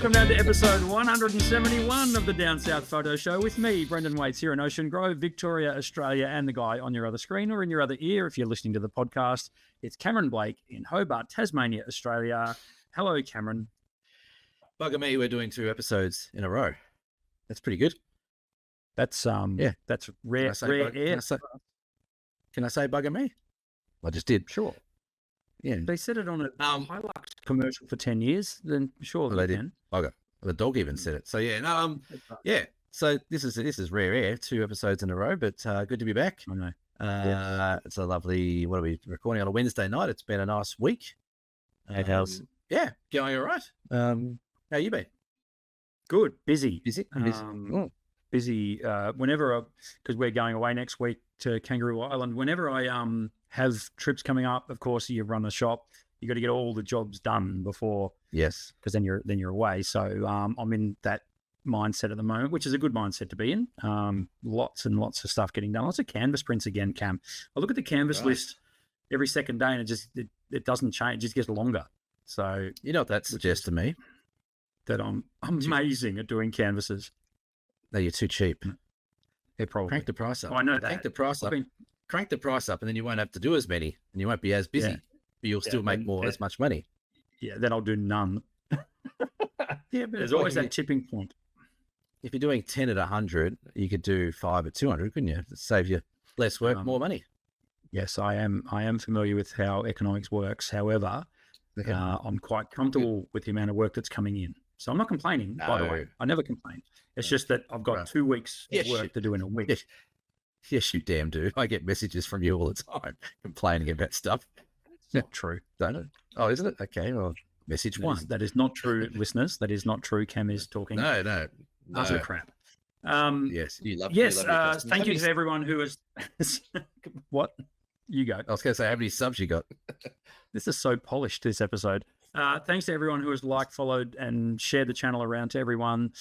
Welcome down to episode 171 of the Down South Photo Show with me, Brendan Waits, here in Ocean Grove, Victoria, Australia, and the guy on your other screen or in your other ear if you're listening to the podcast. It's Cameron Blake in Hobart, Tasmania, Australia. Hello, Cameron. Bugger me, we're doing 2 episodes in a row. That's pretty good. That's that's rare air. Can I say bugger me? I just did. Sure. Yeah. They said it on a Hilux commercial for 10 years, then sure they did. can. Bugger. The dog even said it. So yeah, So this is rare air, 2 episodes in a row, but good to be back. I know. It's a lovely, what are we recording on a Wednesday night? It's been a nice week. How's going all right. How you been? good? Busy. Busy? Busy. Whenever, because we're going away next week to Kangaroo Island, whenever I have trips coming up, of course, you run a shop, you got to get all the jobs done before. Yes. Because then you're away. So I'm in that mindset at the moment, which is a good mindset to be in. Lots and lots of stuff getting done. Lots of canvas prints again, Cam. I look at the canvas list every second day, and it doesn't change. It just gets longer. So you know what that suggests to me? That I'm amazing at doing canvases. No, you're too cheap. Yeah, probably. Crank the price up. Oh, I know that. Crank the price up. And then you won't have to do as many, and you won't be as busy. Yeah. But you'll still make as much money. Yeah, then I'll do none. Yeah, but there's always that tipping point. If you're doing 10 at 100, you could do 5 at 200, couldn't you? To save you less work, more money. Yes, I am familiar with how economics works. However, I'm quite comfortable with the amount of work that's coming in. So I'm not complaining, by the way. I never complain. It's just that I've got 2 weeks of work to do in a week. Yes, you damn do. I get messages from you all the time complaining about stuff. It's not true. Don't it? Oh, isn't it? Okay, well, message one. That is not true, listeners. That is not true. Cam is talking. No. Utter crap. Yes, you love. Yes, thank you to everyone who has. What? You go. I was going to say, how many subs you got? This is so polished, this episode. Thanks to everyone who has followed, and shared the channel around to everyone.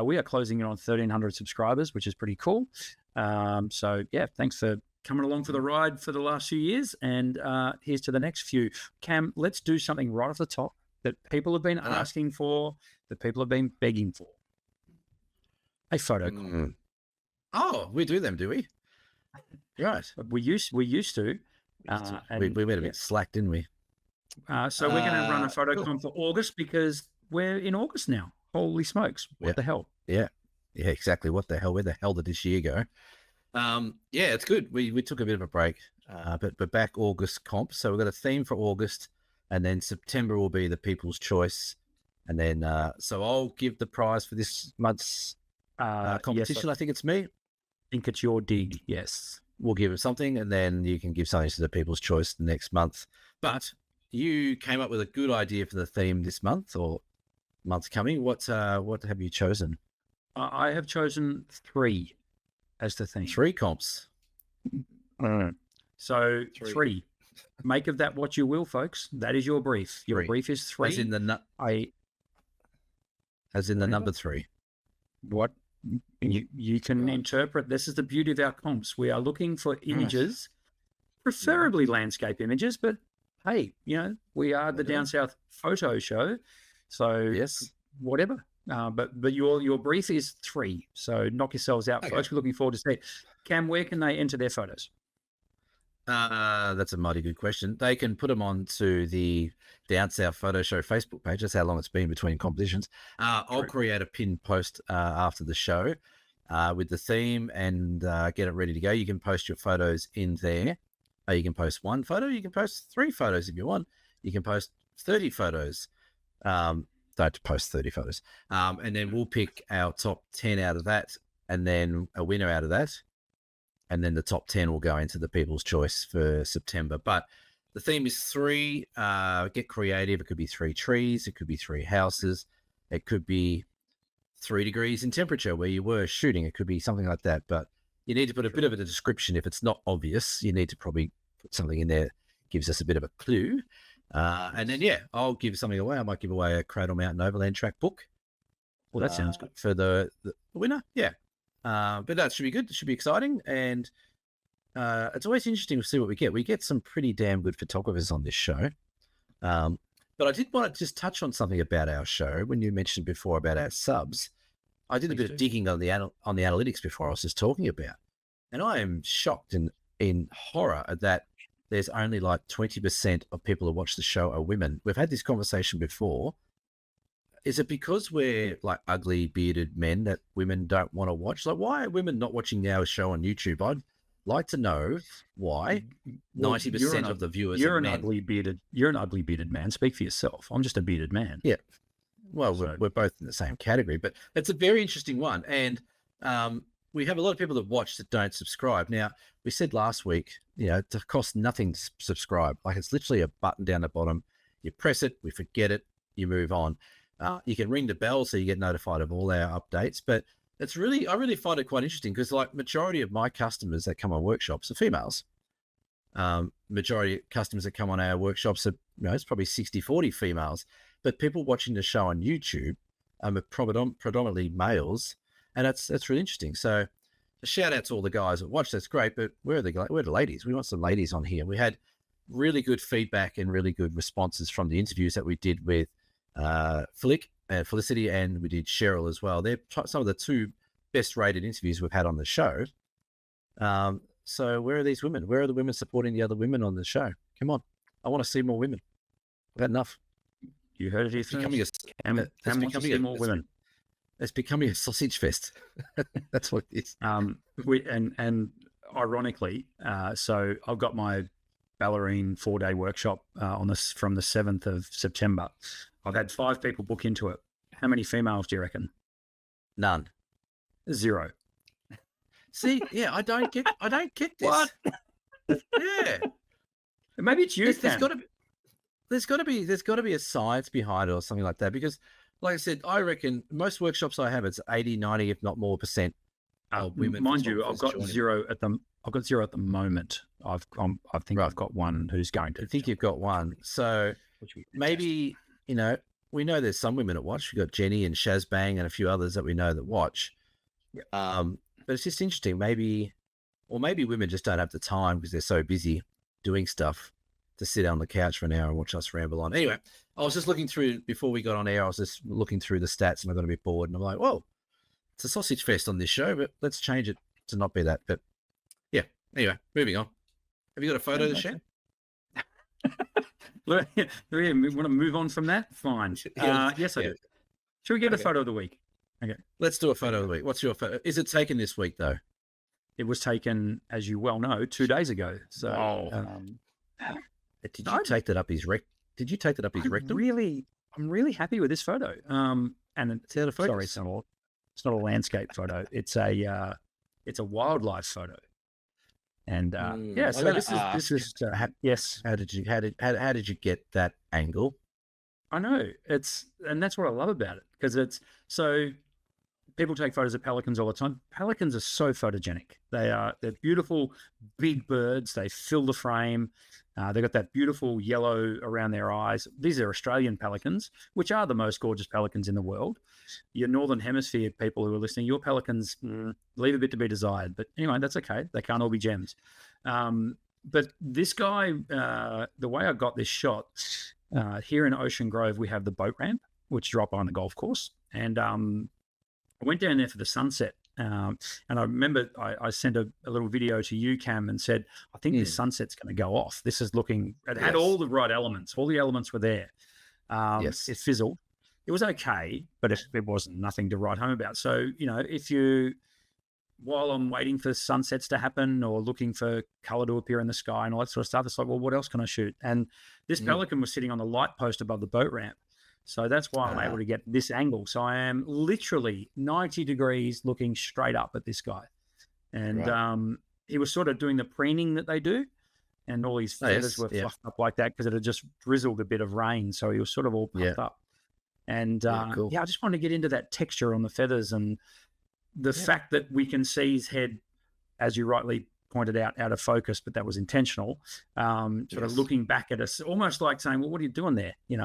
We are closing in on 1,300 subscribers, which is pretty cool. So, yeah, thanks for coming along for the ride for the last few years. And here's to the next few. Cam, let's do something right off the top that people have been asking for, that people have been begging for. A photo comp. Oh, we do them, do we? Right. We used to. And we went a bit slack, didn't we? So we're going to run a photo comp for August, because we're in August now. Holy smokes. What the hell? Yeah, exactly. What the hell? Where the hell did this year go? Yeah, it's good. We took a bit of a break, but back August comp. So we've got a theme for August, and then September will be the People's Choice. And then, so I'll give the prize for this month's competition. Yes, I think it's me. I think it's your dig, yes. We'll give it something, and then you can give something to the People's Choice the next month. But you came up with a good idea for the theme this month, or month coming. What have you chosen? I have chosen 3 as the theme. 3 comps. So 3. Make of that what you will, folks. That is your brief. Your brief is 3. As in the number 3. What? You can interpret. This is the beauty of our comps. We are looking for images, preferably landscape images, but hey, we are the Down South Photo Show, so yes, whatever. But your brief is 3, so knock yourselves out, folks. We're looking forward to see it. Cam, where can they enter their photos? That's a mighty good question. They can put them onto the Down South Photo Show Facebook page. That's how long it's been between competitions. I'll create a pinned post after the show with the theme and get it ready to go. You can post your photos in there. You can post 1 photo. You can post 3 photos if you want. You can post 30 photos. Don't post 30 photos. And then we'll pick our top 10 out of that, and then a winner out of that. And then the top 10 will go into the People's Choice for September. But the theme is 3. Get creative. It could be 3 trees. It could be 3 houses. It could be 3 degrees in temperature where you were shooting. It could be something like that. But you need to put a bit of a description. If it's not obvious, you need to probably put something in there that gives us a bit of a clue. And then, I'll give something away. I might give away a Cradle Mountain Overland Track book. Well, that sounds good. For the winner. Yeah. But that should be good. It should be exciting. And it's always interesting to see what we get. We get some pretty damn good photographers on this show. But I did want to just touch on something about our show when you mentioned before about our subs. I did a Please bit do. of digging on the analytics before I was just talking about, and I am shocked and in horror at that there's only like 20% of people who watch the show are women. We've had this conversation before. Is it because we're like ugly bearded men that women don't want to watch? Like, why are women not watching our show on YouTube? I'd like to know why Well, 90% of the viewers you're are an men. you're an ugly bearded man. Speak for yourself. I'm just a bearded man. Yeah. Well, So- we're both in the same category, but it's a very interesting one. And we have a lot of people that watch that don't subscribe. Now, we said last week, it costs nothing to subscribe. Like, it's literally a button down the bottom. You press it, we forget it, you move on. You can ring the bell so you get notified of all our updates. But I really find it quite interesting because, like, majority of my customers that come on workshops are females. Majority of customers that come on our workshops are, it's probably 60-40 females. But people watching the show on YouTube are predominantly males, and that's really interesting. So, a shout out to all the guys that watch. That's great, but where are the ladies? We want some ladies on here. We had really good feedback and really good responses from the interviews that we did with Flick and Felicity, and we did Cheryl as well. They're some of the two best rated interviews we've had on the show. So, where are these women? Where are the women supporting the other women on the show? Come on, I want to see more women. I've had enough. You heard it here It's becoming more women. It's becoming a sausage fest. That's what it is. And ironically, so I've got my ballerine 4-day workshop from the 7th of September. I've had 5 people book into it. How many females do you reckon? None. 0. See, yeah, I don't get this. What? Yeah. Maybe it's you. There's got to be a science behind it or something like that, because, like I said, I reckon most workshops I have, it's 80, 90, if not more percent of women. Mind you, I've got 0 at the moment. I think I've got one who's going to. I think you've got one. So maybe, we know there's some women that watch. We've got Jenny and Shazbang and a few others that we know that watch. Yeah. But it's just interesting. Maybe women just don't have the time because they're so busy doing stuff to sit on the couch for an hour and watch us ramble on. Anyway, I was just looking through, before we got on air, I was just looking through the stats and I got a bit bored and I'm like, whoa, it's a sausage fest on this show, but let's change it to not be that. But yeah, anyway, moving on. Have you got a photo to share? We want to move on from that? Fine. Yes, I do. Should we get a photo of the week? Okay. Let's do a photo of the week. What's your photo? Is it taken this week, though? It was taken, as you well know, 2 days ago. So, did you take that up his rectum? Did you take that up his rectum? I'm really happy with this photo. And it's out of focus. Sorry, it's not a landscape photo. It's a wildlife photo. And yeah, so this is yes. How did you get that angle? I know, and that's what I love about it, because it's so people take photos of pelicans all the time. Pelicans are so photogenic. They're beautiful, big birds. They fill the frame. They've got that beautiful yellow around their eyes. These are Australian pelicans, which are the most gorgeous pelicans in the world. Your Northern Hemisphere people who are listening, your pelicans leave a bit to be desired. But anyway, that's okay. They can't all be gems. But this guy, the way I got this shot, here in Ocean Grove, we have the boat ramp, which is right behind the golf course. And I went down there for the sunset. And I remember I sent a little video to you, Cam, and said, I think this sunset's going to go off. This is looking, it had all the right elements. All the elements were there. It fizzled. It was okay, but it wasn't nothing to write home about. So, while I'm waiting for sunsets to happen or looking for color to appear in the sky and all that sort of stuff, it's like, well, what else can I shoot? And this pelican was sitting on the light post above the boat ramp. So that's why I'm able to get this angle. So I am literally 90 degrees looking straight up at this guy. And he was sort of doing the preening that they do. And all his feathers were fluffed up like that because it had just drizzled a bit of rain. So he was sort of all puffed up. And cool. I just wanted to get into that texture on the feathers and the fact that we can see his head, as you rightly pointed out of focus, but that was intentional. Sort of looking back at us, almost like saying, "Well, what are you doing there?" Cool.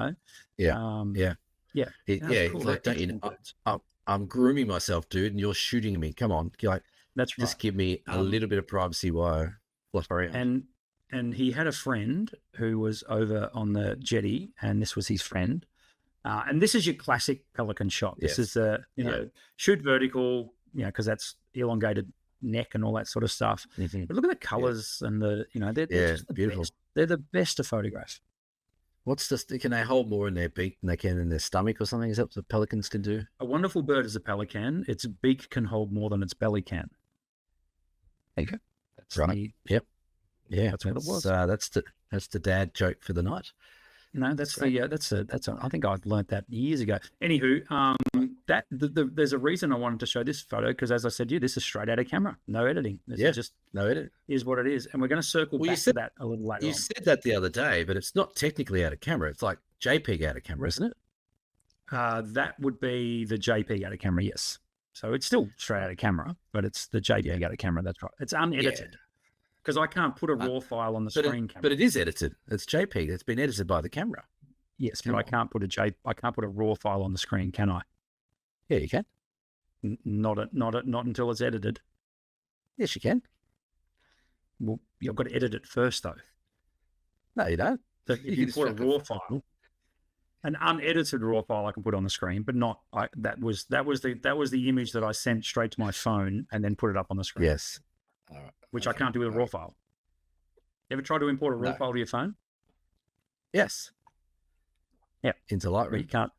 Like, don't you know, I'm grooming myself, dude, and you're shooting me. Come on, like, that's right. Just give me a little bit of privacy while I fluff around. and he had a friend who was over on the jetty, and this was his friend. And this is your classic Pelican shot. This is shoot vertical, because that's elongated neck and all that sort of stuff. Mhm. But look at the colors and they're just the beautiful. best. They're the best to photograph. What's this? Can they hold more in their beak than they can in their stomach or something? Is that what the pelicans can do? A wonderful bird is a pelican. Its beak can hold more than its belly can. There you go. That's right. Yep. Yeah, that's what it was. That's the dad joke for the night. No, that's I think I learned that years ago. Anywho, there's a reason I wanted to show this photo because, as I said to you, this is straight out of camera, no editing. This is just no edit. Is what it is, and we're going to circle back to that a little later. You said that the other day, but it's not technically out of camera. It's like JPEG out of camera, isn't it? That would be the JPEG out of camera, yes. So it's still straight out of camera, but it's the JPEG out of camera. That's right. It's unedited. Because I can't put a raw file on the screen camera. But it is edited. It's JPEG. It's been edited by the camera. Yes, but I can't put a raw file on the screen, can I? Yeah, you can. Not until it's edited. Yes, you can. Well, you've got to edit it first, though. No, you don't. So if you put a raw file, an unedited raw file, I can put on the screen, but not. That was the image that I sent straight to my phone and then put it up on the screen. Yes. All right. Which I can't do with a raw file. You ever try to import a raw file to your phone? Yes. Yeah. Into Lightroom. But you can't.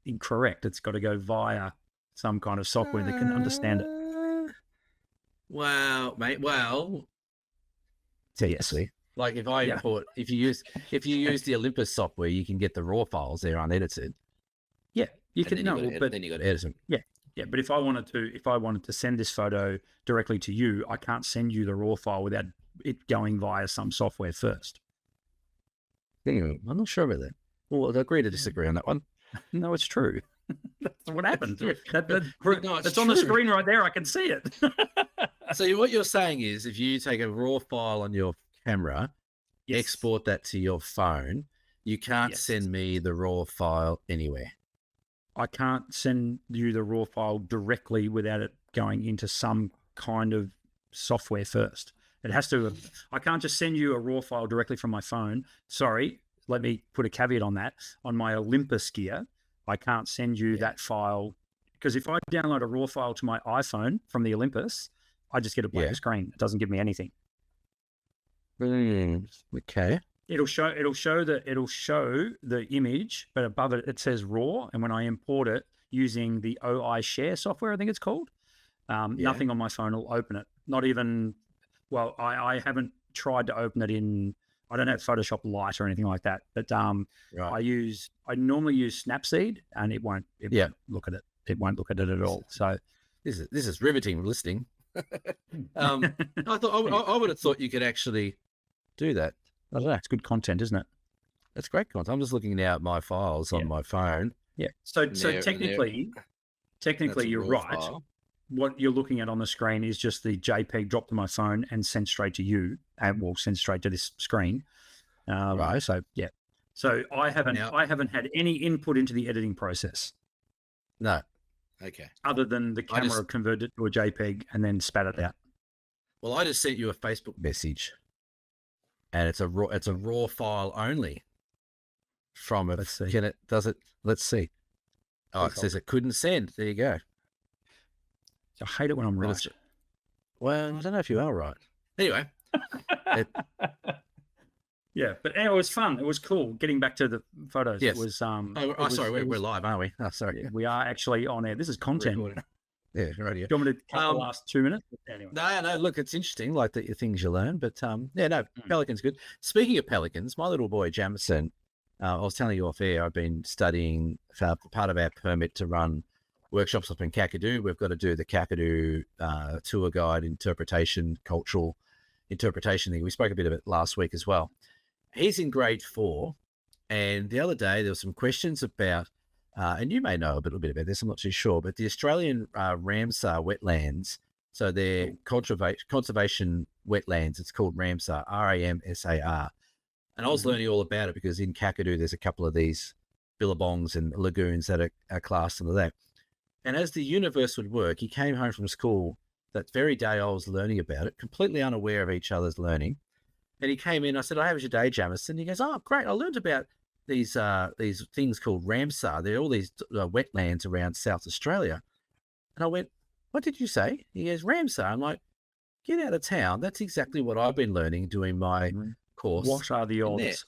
Incorrect. It's got to go via some kind of software that can understand it. Wow, mate. Well, seriously. Like if I import, if you use the Olympus software, you can get the raw files. They're unedited. Yeah, you can. But then you got to edit them. Yeah. Yeah, but if I wanted to send this photo directly to you, I can't send you the raw file without it going via some software first. Anyway, I'm not sure about that. Well, I'd agree to disagree on that one. No, it's true. That's what happened. It's on true. the screen right there. I can see it. So what you're saying is if you take a raw file on your camera, export that to your phone, you can't send me the raw file anywhere. I can't send you the raw file directly without it going into some kind of software first. It has to. I can't just send you a raw file directly from my phone. Sorry, let me put a caveat on that. On my Olympus gear, I can't send you that file because if I download a raw file to my iPhone from the Olympus, I just get a blank screen. It doesn't give me anything. Okay. It'll show the image, but above it, it says raw. And when I import it using the OI Share software, I think it's called, nothing on my phone will open it. Not even, well, I haven't tried to open it in, I don't have Photoshop Lite or anything like that, but I normally use Snapseed and it won't look at it. It won't look at it at all. So this is riveting listening. I would have thought you could actually do that. I don't know. It's good content, isn't it? That's great content. I'm just looking now at my files on my phone. Yeah. So technically, you're right. File. What you're looking at on the screen is just the JPEG dropped to my phone and sent straight to you, and will send straight to this screen. Right. So yeah. So I haven't had any input into the editing process. No. Okay. Other than the camera converted it to a JPEG and then spat it out. Well, I just sent you a Facebook message. And it's a raw file only from it. Let's see. Let's see. Oh, it says it couldn't send. There you go. I hate it when I'm right. Well, I don't know if you are right. Anyway. Yeah, but it was fun. It was cool getting back to the photos. Yes. It was sorry, we're live, aren't we? Oh, sorry. Yeah, we are actually on air. This is content. Yeah, right here. Do you want me to cut the last 2 minutes? Anyway. No. Look, it's interesting, like the things you learn. But Pelican's good. Speaking of pelicans, my little boy Jamison, I was telling you off air, I've been studying for part of our permit to run workshops up in Kakadu. We've got to do the Kakadu tour guide interpretation, cultural interpretation thing. We spoke a bit of it last week as well. He's in grade 4, and the other day there were some questions about. And you may know a little bit about this, I'm not too sure, but the Australian Ramsar wetlands, so they're conservation wetlands, it's called Ramsar, Ramsar. And I was learning all about it because in Kakadu, there's a couple of these billabongs and lagoons that are classed under that. And as the universe would work, he came home from school that very day I was learning about it, completely unaware of each other's learning. And he came in. I said, "Oh, how was your day, Jamison?" He goes, "Oh, great. I learned about these things called Ramsar. There are all these wetlands around South Australia." And I went, "What did you say?" He goes, "Ramsar." I'm like, "Get out of town. That's exactly what I've been learning doing my course What are the in there." odds?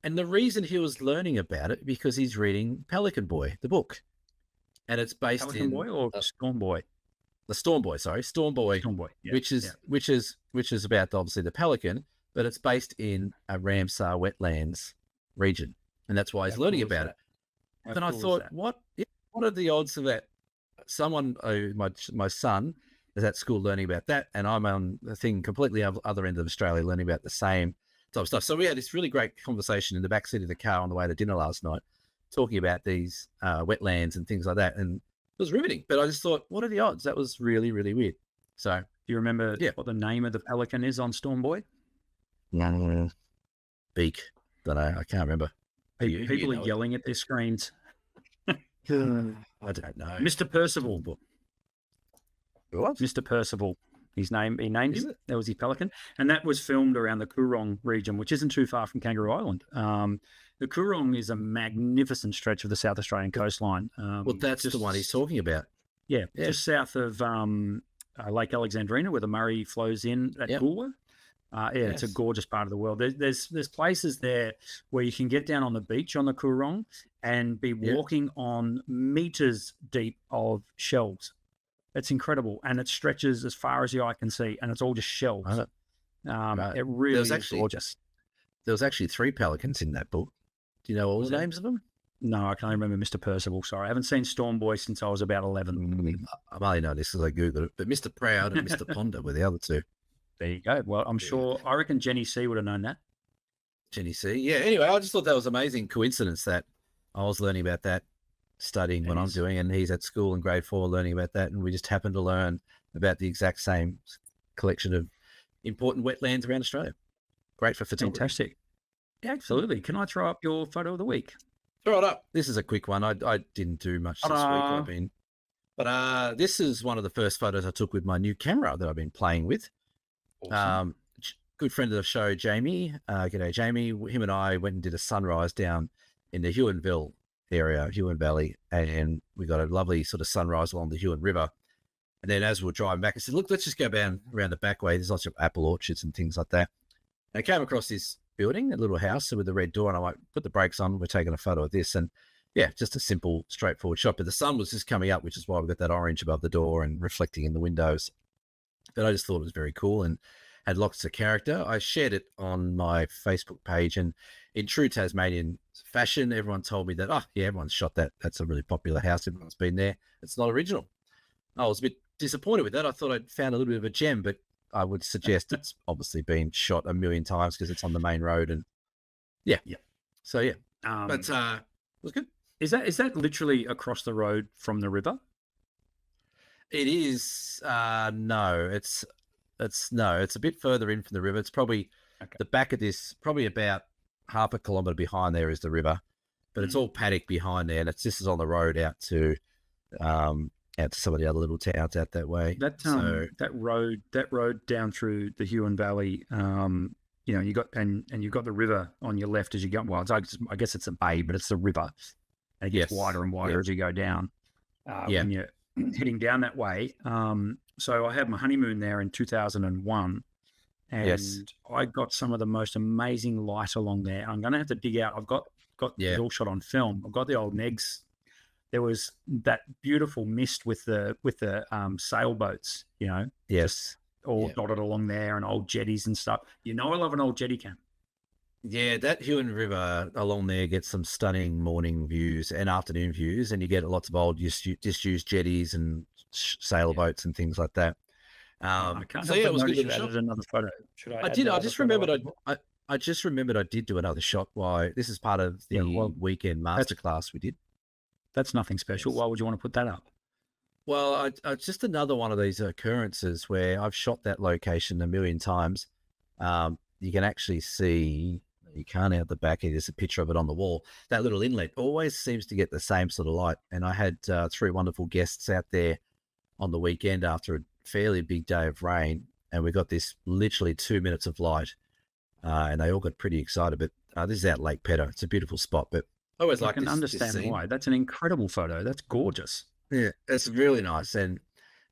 And the reason he was learning about it because he's reading Pelican Boy, the book, and it's based Pelican in Boy or Storm Boy? the Storm Boy. Sorry, Storm Boy, Storm Boy. Yeah. which is about obviously the pelican, but it's based in a Ramsar wetlands region, and that's why he's How learning cool is about that? it. How Then I cool is thought, that? what are the odds of that? Someone, my son, is at school learning about that, and I'm on the thing completely other end of Australia learning about the same type of stuff. So we had this really great conversation in the backseat of the car on the way to dinner last night, talking about these wetlands and things like that, and it was riveting. But I just thought, what are the odds? That was really, really weird. So, Do you remember Yeah. what the name of the pelican is on Storm Boy? Beak. Don't know. I can't remember. People know are it. yelling at their screens. I don't know. Mr. Percival. What? Mr. Percival. He named Is him. it? That was his pelican. And that was filmed around the Coorong region, which isn't too far from Kangaroo Island. The Coorong is a magnificent stretch of the South Australian coastline. Well, that's the one he's talking about. Yeah, Yeah. just south of Lake Alexandrina, where the Murray flows in at Yep. Goolwa. It's a Yes. gorgeous part of the world. There's places there where you can get down on the beach on the Coorong and be Yeah. walking on meters deep of shells. It's incredible, and it stretches as far as the eye can see, and it's all just shells. Right. Right. It really is actually- gorgeous. There was actually 3 pelicans in that book. Do you know all Was the there? names of them? No, I can't remember Mr. Percival. Sorry, I haven't seen Storm Boy since I was about 11. I only know this because I googled it. But Mr. Proud and Mr. Ponder were the other two. There you go. Well, I'm Yeah. sure. I reckon Jenny C would have known that. Jenny C. Yeah. Anyway, I just thought that was amazing coincidence that I was learning about that, studying It what I'm is. doing, and he's at school in grade 4 learning about that, and we just happened to learn about the exact same collection of important wetlands around Australia. Great for photography. Fantastic. Yeah, absolutely. Can I throw up your photo of the week? Throw it up. This is a quick one. I didn't do much this week. Ta-da. But this is one of the first photos I took with my new camera that I've been playing with. Awesome. Good friend of the show, Jamie. G'day, Jamie. Him and I went and did a sunrise down in the Huonville area, Huon Valley, and we got a lovely sort of sunrise along the Huon River. And then as we were driving back, I said, "Look, let's just go down around the back way. There's lots of apple orchards and things like that." And I came across this building, a little house with a red door, and I like put the brakes on. We're taking a photo of this, and yeah, just a simple, straightforward shot. But the sun was just coming up, which is why we got that orange above the door and reflecting in the windows. But I just thought it was very cool and had lots of character. I shared it on my Facebook page, and in true Tasmanian fashion, everyone told me that, oh, yeah, everyone's shot that. That's a really popular house. Everyone's been there. It's not original. I was a bit disappointed with that. I thought I'd found a little bit of a gem, but I would suggest it's obviously been shot a million times because it's on the main road. And yeah. So, yeah. But it was good. Is that literally across the road from the river? It is. No, it's a bit further in from the river. It's probably the back of this, probably about half a kilometre behind there is the river, but it's all paddock behind there, and this is on the road out to some of the other little towns out that way. That road down through the Huon Valley. You got you've got the river on your left as you go. Well, I guess it's a bay, but it's the river. And it gets wider and wider as you go down. When you're heading down that way. So I had my honeymoon there in 2001, and I got some of the most amazing light along there. I'm going to have to dig out. I've got it all shot on film. I've got the old negs. There was that beautiful mist with the sailboats, just all dotted along there, and old jetties and stuff. I love an old jetty cam. Yeah, that Huon River along there gets some stunning morning views and afternoon views, and you get lots of old disused jetties and sailboats and things like that. I can't help it but was notice good. you added another photo. Should I? I did. I just remembered. I just remembered I did do another shot. Why? This is part of the weekend masterclass we did. That's nothing special. Why would you want to put that up? Well, just another one of these occurrences where I've shot that location a million times. You can actually see. You can't out the back here. There's a picture of it on the wall. That little inlet always seems to get the same sort of light. And I had 3 wonderful guests out there on the weekend after a fairly big day of rain, and we got this literally 2 minutes of light and they all got pretty excited. But this is out Lake Pedder. It's a beautiful spot, but I always I like can this understand scene. why. That's an incredible photo. That's gorgeous. Yeah, it's really nice, and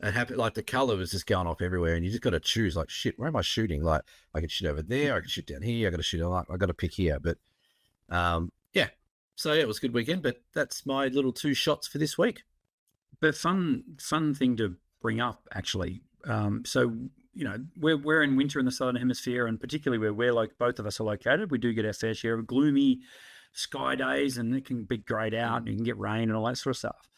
happy, like the color was just going off everywhere, and you just got to choose. Like, shit, where am I shooting? Like, I can shoot over there, I can shoot down here, I got to shoot. I got to pick here, but yeah. So yeah, it was a good weekend. But that's my little 2 shots for this week. But fun thing to bring up, actually. So we're in winter in the southern hemisphere, and particularly where we're like both of us are located, we do get our fair share of gloomy sky days, and it can be grayed out, and you can get rain and all that sort of stuff.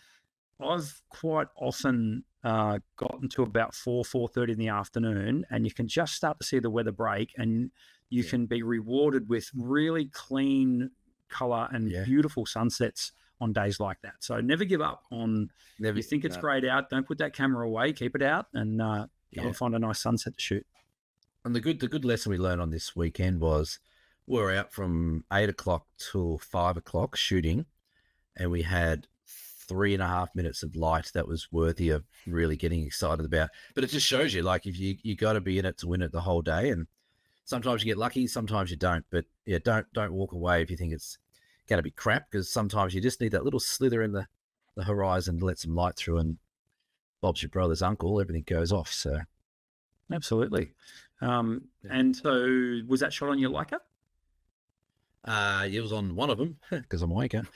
I've quite often gotten to about 4:30 in the afternoon, and you can just start to see the weather break, and you can be rewarded with really clean color and beautiful sunsets on days like that. So never give up on. You think it's grayed out, don't put that camera away, keep it out, and go and find a nice sunset to shoot. And the good lesson we learned on this weekend was we're out from 8 o'clock till 5 o'clock shooting, and we had 3.5 minutes of light that was worthy of really getting excited about. But it just shows you, like, if you got to be in it to win it the whole day, and sometimes you get lucky, sometimes you don't. But yeah, don't walk away if you think it's going to be crap, because sometimes you just need that little slither in the horizon to let some light through, and Bob's your brother's uncle, everything goes off. So absolutely. And so was that shot on your Leica? It was on one of them because I'm a waker.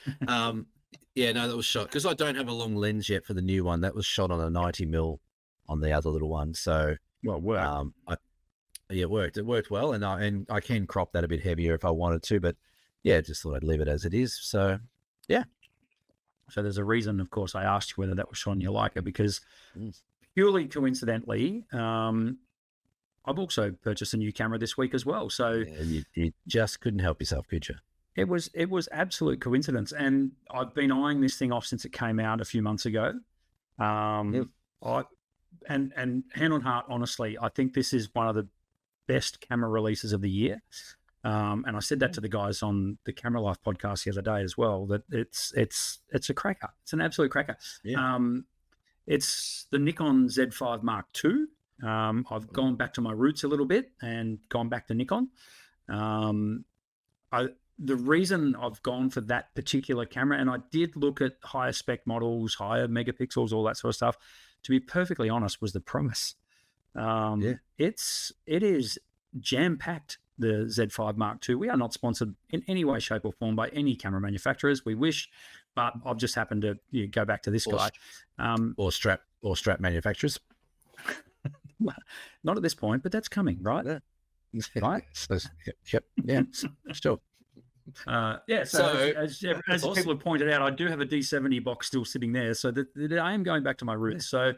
Yeah, no, that was shot because I don't have a long lens yet for the new one. That was shot on a 90mm on the other little one. So well, it worked. It worked. It worked well, and I can crop that a bit heavier if I wanted to, but yeah, just thought I'd leave it as it is. So yeah. So there's a reason, of course, I asked you whether that was shot on your Leica, because purely coincidentally, I've also purchased a new camera this week as well. So you just couldn't help yourself, could you? It was absolute coincidence, and I've been eyeing this thing off since it came out a few months ago. And hand on heart, honestly, I think this is one of the best camera releases of the year. And I said that to the guys on the Camera Life podcast the other day as well, that it's a cracker. It's an absolute cracker. Yeah. It's the Nikon Z5 Mark II. I've gone back to my roots a little bit and gone back to Nikon. The reason I've gone for that particular camera, and I did look at higher spec models, higher megapixels, all that sort of stuff, to be perfectly honest, was the promise. It is jam-packed, the Z5 Mark II. We are not sponsored in any way, shape or form by any camera manufacturers. We wish, but I've just happened to go back to this guy. Or strap manufacturers. Not at this point, but that's coming, right? Right? Yep. Yeah. Sure. So as awesome. People have pointed out, I do have a D70 box still sitting there, so that I am going back to my roots. So,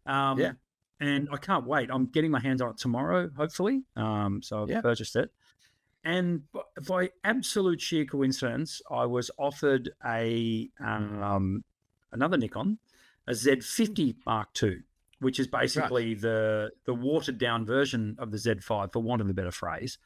and I can't wait. I'm getting my hands on it tomorrow, hopefully. So I've purchased it, and by absolute sheer coincidence, I was offered another Nikon, a Z50 Mark II, which is basically the watered down version of the Z5, for want of a better phrase.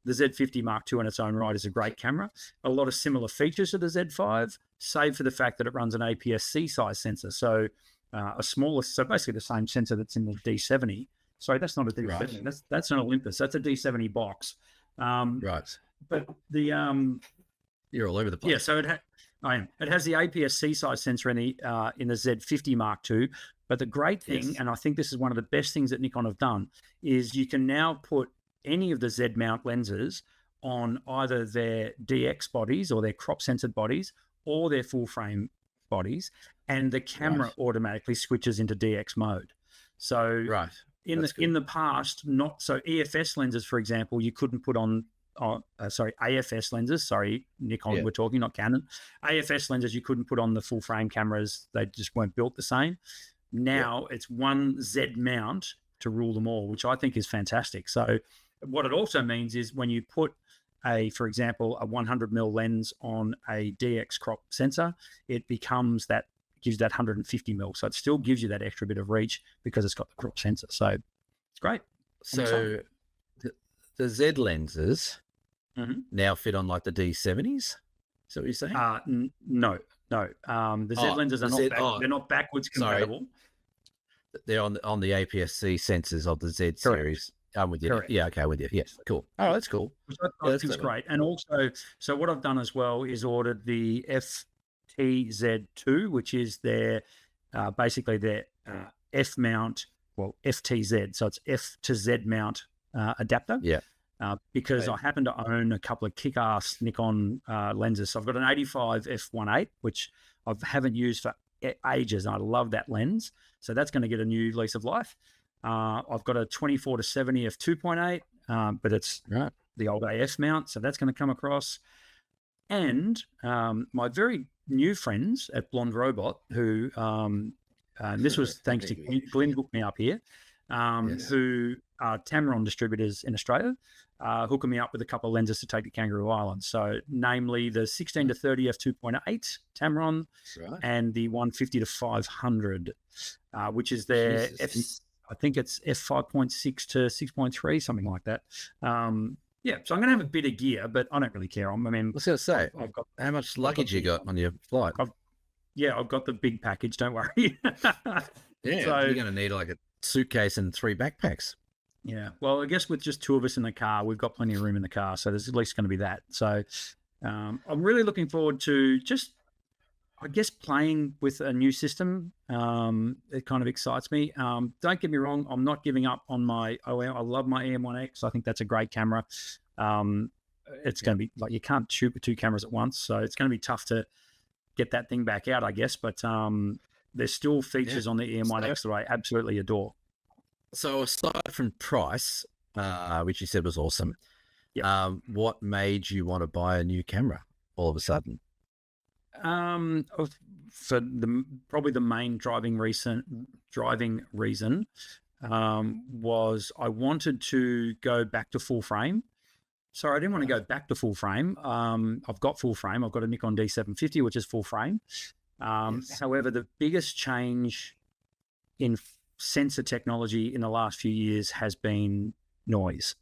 The Z50 Mark II in its own right is a great camera. A lot of similar features to the Z5, save for the fact that it runs an APS-C size sensor. So so basically the same sensor that's in the D70. Sorry, that's not a D70. Right. That's an Olympus. That's a D70 box. Right. But the you're all over the place. Yeah. So I am. It has the APS-C size sensor in the Z50 Mark II. But the great thing, and I think this is one of the best things that Nikon have done, is you can now put any of the Z mount lenses on either their DX bodies or their crop censored bodies or their full frame bodies, and the camera automatically switches into DX mode. So in the past, not so EFS lenses, for example, you couldn't put on AFS lenses. Sorry, Nikon, we're talking, not Canon. AFS lenses you couldn't put on the full frame cameras. They just weren't built the same. Now it's one Z mount to rule them all, which I think is fantastic. So what it also means is when you put for example, a 100mm lens on a DX crop sensor, it gives that 150mm. So it still gives you that extra bit of reach because it's got the crop sensor. So it's great. So the Z lenses now fit on like the D70s. Is that what you're saying? No. The Z lenses are they're not backwards compatible. They're on the APS-C sensors of the Z series. I'm with you. Correct. Yeah, okay, with you. Yes, cool. Oh, that's cool. Which I Yeah, that's think is clever. great. And also, so what I've done as well is ordered the FTZ2, which is their basically their F mount, well, FTZ. So it's F to Z mount adapter. Yeah. Because Right. I happen to own a couple of kick-ass Nikon lenses. So I've got an 85 f1.8, which I haven't used for ages, and I love that lens. So that's going to get a new lease of life. I've got a 24 to 70 f2.8, but it's Right. the old AF mount, so that's going to come across. And my very new friends at Blonde Robot, who, and this was thanks to Glenn hooked me up here, Yes. who are Tamron distributors in Australia, hooking me up with a couple of lenses to take to Kangaroo Island. So, namely the 16 to 30 f2.8 Tamron Right. and the 150 to 500, which is their I think it's f5.6 to 6.3, something like that. Yeah, so I'm going to have a bit of gear, but I don't really care. I mean, I was going to say, I've got how much luggage you got on your flight? I've got the big package. Don't worry. Yeah, So you're going to need like a suitcase and 3 backpacks. yeah, well, I guess with just 2 of us in the car, we've got plenty of room in the car, so there's at least going to be that. So I'm really looking forward to just, I guess, playing with a new system. It kind of excites me. Don't get me wrong, I'm not giving up on my OM. I love my EM1X. I think that's a great camera. It's going to be like you can't shoot with 2 cameras at once, so it's going to be tough to get that thing back out, I guess. But there's still features on the EM1X that I absolutely adore. So aside from price, which you said was awesome, what made you want to buy a new camera all of a sudden? For probably the main driving reason was I wanted to go back to full frame. Sorry, I didn't want to go back to full frame. I've got full frame. I've got a Nikon D750, which is full frame. However, the biggest change in sensor technology in the last few years has been noise.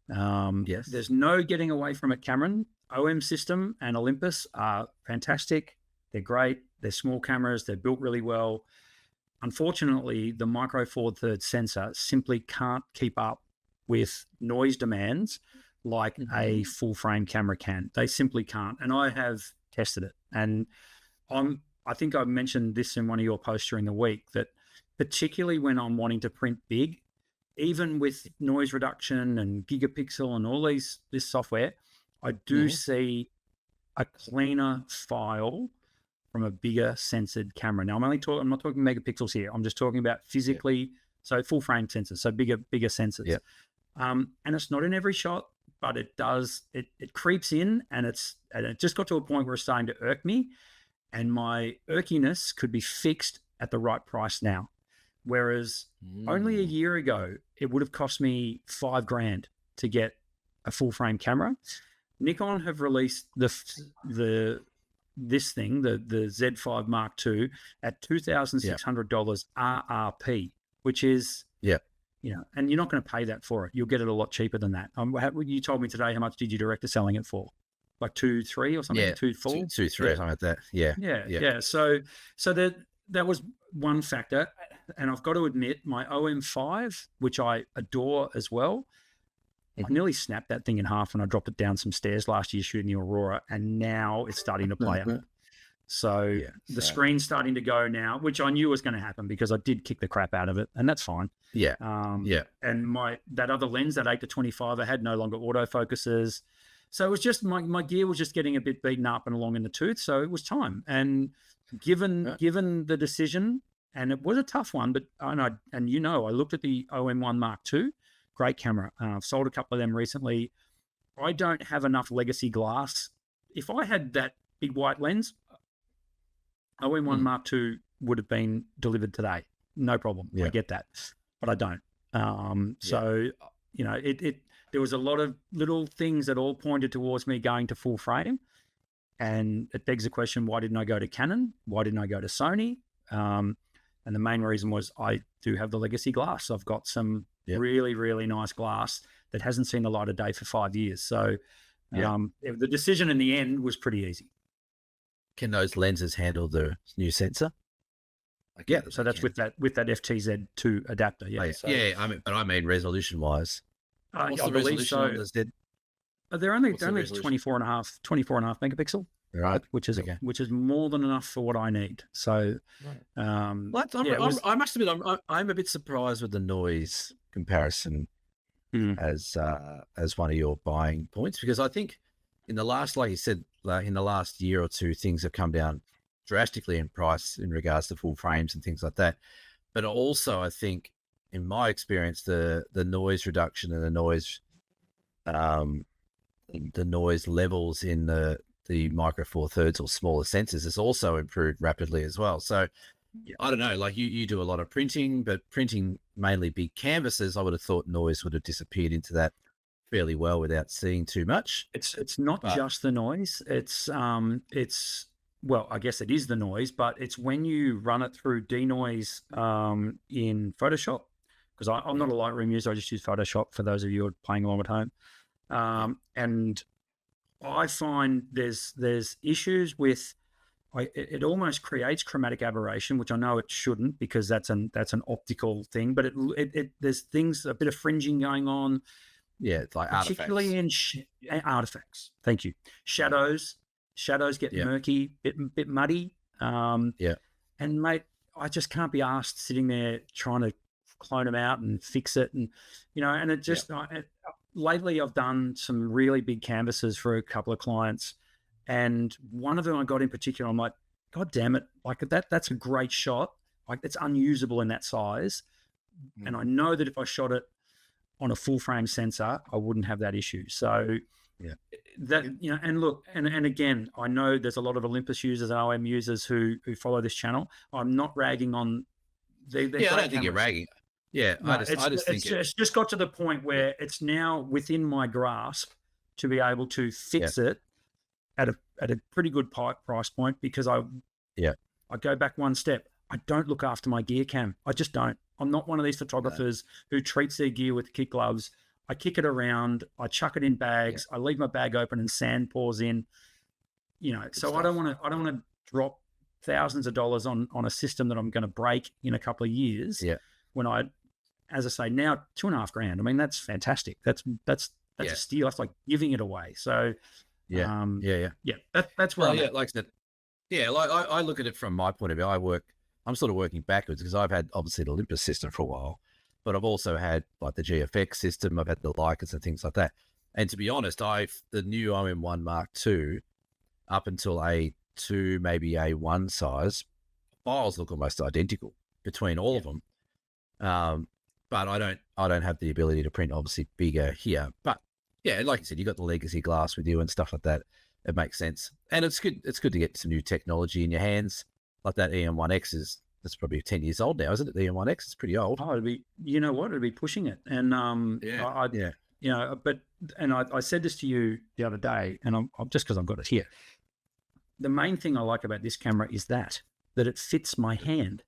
There's no getting away from it, Cameron. OM system and Olympus are fantastic. They're great. They're small cameras. They're built really well. Unfortunately, the Micro Four Thirds sensor simply can't keep up with noise demands like a full frame camera can. They simply can't. And I have tested it. And I think I mentioned this in one of your posts during the week, that particularly when I'm wanting to print big, even with noise reduction and gigapixel and all this software, I do see a cleaner file from a bigger censored camera. Now, I'm not talking megapixels here. I'm just talking about physically, so full frame sensors, so bigger sensors. And it's not in every shot, but it does. It creeps in, and it just got to a point where it's starting to irk me, and my irkiness could be fixed at the right price now. Whereas only a year ago, it would have cost me $5,000 to get a full frame camera. Nikon have released the Z5 Mark II at $2,600 RRP, which is and you're not going to pay that for it. You'll get it a lot cheaper than that. You told me today, how much did you direct to selling it for? Like 2,300 or something? 2,400? 2,300, something like that. Yeah. So that was one factor. And I've got to admit, my OM5, which I adore as well, I nearly snapped that thing in half when I dropped it down some stairs last year shooting the Aurora, and now it's starting to play up. So the screen's starting to go now, which I knew was going to happen because I did kick the crap out of it, and that's fine. And that other lens, that 8 to 25, I had no longer autofocuses. So it was just my gear was just getting a bit beaten up and along in the tooth. So it was time. And given the decision, and it was a tough one, but I looked at the OM1 Mark II, great camera. I've sold a couple of them recently. I don't have enough legacy glass. If I had that big white lens, OM1 Mark II would have been delivered today. No problem. I get that, but I don't. So, there was a lot of little things that all pointed towards me going to full frame. And it begs the question, why didn't I go to Canon? Why didn't I go to Sony? And the main reason was I do have the legacy glass. I've got some really, really nice glass that hasn't seen the light of day for 5 years. So the decision in the end was pretty easy. Can those lenses handle the new sensor? So that's with that FTZ2 adapter. I mean resolution wise. What's I the believe resolution on so. the Z? They're only What's the resolution? 24 and a half megapixel, Right. which is Okay. more than enough for what I need. So, Right. um, Well, yeah, it was. I must admit, I'm a bit surprised with the noise comparison Mm, as one of your buying points, because I think in the last, like you said, like in the last year or two, things have come down drastically in price in regards to full frames and things like that. But also, I think, in my experience, the noise reduction and um, the noise levels in the micro four thirds or smaller sensors has also improved rapidly as well. So yeah. I don't know, like you do a lot of printing, but printing mainly big canvases, I would have thought noise would have disappeared into that fairly well without seeing too much. It's not But just the noise. It's well, I guess it is the noise, but it's when you run it through denoise in Photoshop, because I'm yeah, not a Lightroom user. I just use Photoshop for those of you who are playing along at home. yeah, And I find there's issues with it almost creates chromatic aberration, which I know it shouldn't because that's an optical thing, but it there's things, a bit of fringing going on, yeah, it's like particularly artifacts. in artifacts. Thank you. Yeah, Shadows get yeah, murky, bit muddy. yeah, And mate, I just can't be asked sitting there trying to clone them out and fix it, and and it yeah, just lately I've done some really big canvases for a couple of clients, and one of them I got in particular, I'm like, God damn it, like that's a great shot, like it's unusable in that size, and I know that if I shot it on a full frame sensor, I wouldn't have that issue. So yeah. that and look, and again, I know there's a lot of Olympus users and OM users who follow this channel. I'm not ragging on they're Yeah, I great don't think you're cameras. ragging. Yeah, No, I just think it's just got to the point yeah, where it's now within my grasp to be able to yeah, fix it at a pretty good price point, because yeah, I go back one step. I don't look after my gear cam. I just don't. I'm not one of these no, photographers who treats their gear with kit gloves. I kick it around. I chuck it in yeah, bags. I leave my bag open and sand pours in. good So I don't stuff. want to. I don't want to drop thousands of dollars on a system that I'm going to break in a couple of years. Yeah, When I, as I say, now $2,500. I mean, that's fantastic. That's a yeah, steal. That's like giving it away. So, yeah, yeah, yeah. yeah, that's where Well, I'm yeah, at. like I said, yeah, like I look at it from my point of view. I'm sort of working backwards because I've had obviously the Olympus system for a while, but I've also had like the GFX system. I've had the Leicas and things like that. And to be honest, the new OM1 Mark II up until A2, maybe A1 size, files look almost identical between all of them. But I don't have the ability to print obviously bigger here. But yeah, like you said, you got the legacy glass with you and stuff like that. It makes sense, and it's good. It's good to get some new technology in your hands, like that EM1X is. That's probably 10 years old now, isn't it? The EM1X is pretty old. Oh, it'd be, you know what? It'd be pushing it. And Yeah, yeah, but and I said this to you the other day, and I'm just because I've got it here. The main thing I like about this camera is that it fits my hand,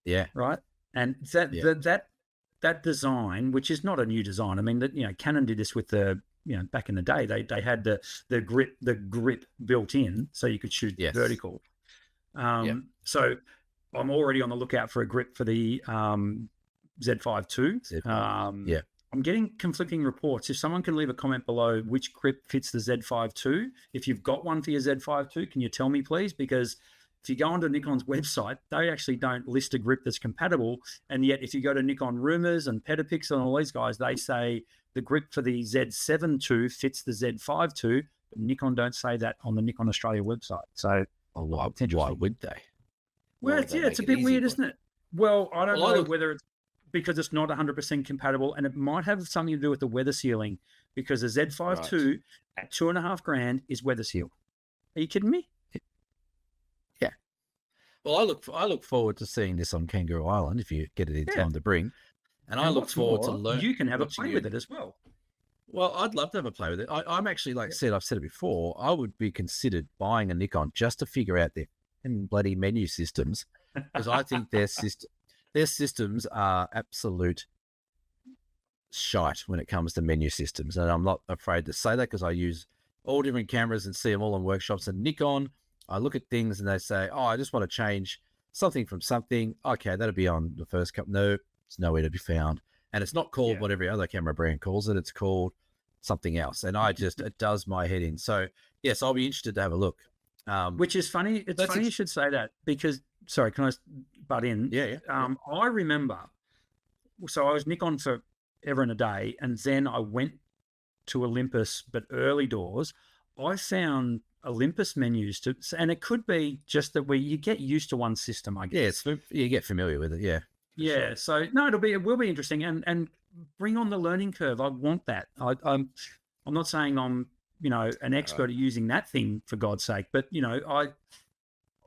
yeah, right? And yeah, that design, which is not a new design. I mean, that Canon did this with the back in the day. They had the grip built in, so you could shoot yes, vertical. yeah, So I'm already on the lookout for a grip for the Z5 II. yeah. I'm getting conflicting reports. If someone can leave a comment below which grip fits the Z5 II, if you've got one for your Z5 II, can you tell me, please? Because if you go onto Nikon's website, they actually don't list a grip that's compatible. And yet, if you go to Nikon Rumors and Petapixel and all these guys, they say the grip for the Z7 II fits the Z5 II. But Nikon don't say that on the Nikon Australia website. So, Oh, why would they? Why well, would they it's make a it bit easy weird, for isn't it? Well, I don't Well, I know look. whether it's because it's not 100% compatible, and it might have something to do with the weather sealing, because the Z5 Right. II at $2,500 is weather sealed. Are you kidding me? Yeah. Well, I look forward to seeing this on Kangaroo Island if you get it in Yeah. time to bring, and I And look what's forward to more, you can have a watching play you. with it as well. Well, I'd love to have a play with it. I'm actually, like I Yeah. said, I've said it before, I would be considered buying a Nikon just to figure out their bloody menu systems, because I think their systems are absolute shite when it comes to menu systems. And I'm not afraid to say that because I use all different cameras and see them all in workshops. And Nikon, I look at things and they say, oh, I just want to change something from something. Okay, that'll be on the first couple. No, it's nowhere to be found. and it's not called Yeah. what every other camera brand calls it. It's called something else, and it does my head in. So yes, I'll be interested to have a look. Which is funny. It's funny you should say that because, sorry, can I butt in? Yeah. I remember, so I was Nikon for ever and a day, and then I went to Olympus, but early doors. I found Olympus menus and it could be just that you get used to one system, I guess. Yeah, you get familiar with it. Yeah. Yeah. Sure. So no, it will be interesting, and bring on the learning curve. I want that. I'm not saying I'm an expert at using that thing, for God's sake, but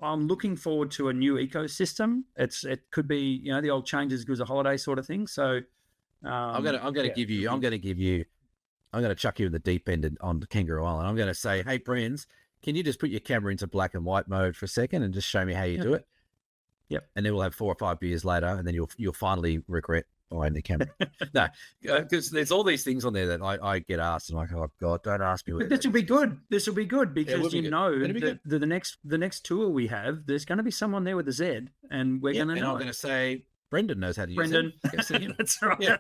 I'm looking forward to a new ecosystem. It could be the old change as good as a holiday sort of thing. So I'm going to chuck you in the deep end on the Kangaroo Island. I'm going to say, hey, friends, can you just put your camera into black and white mode for a second and just show me how you do it? Yep. And then we'll have 4 or 5 beers later, and then you'll finally regret buying the camera. No, because there's all these things on there that I get asked, and I'm like, oh God, don't ask me. But this will be good. This will be good because the next tour we have, there's going to be someone there with a Z, and we're going to know. I'm going to say, Brendan knows how to use Brendan. it. That's right. Yeah.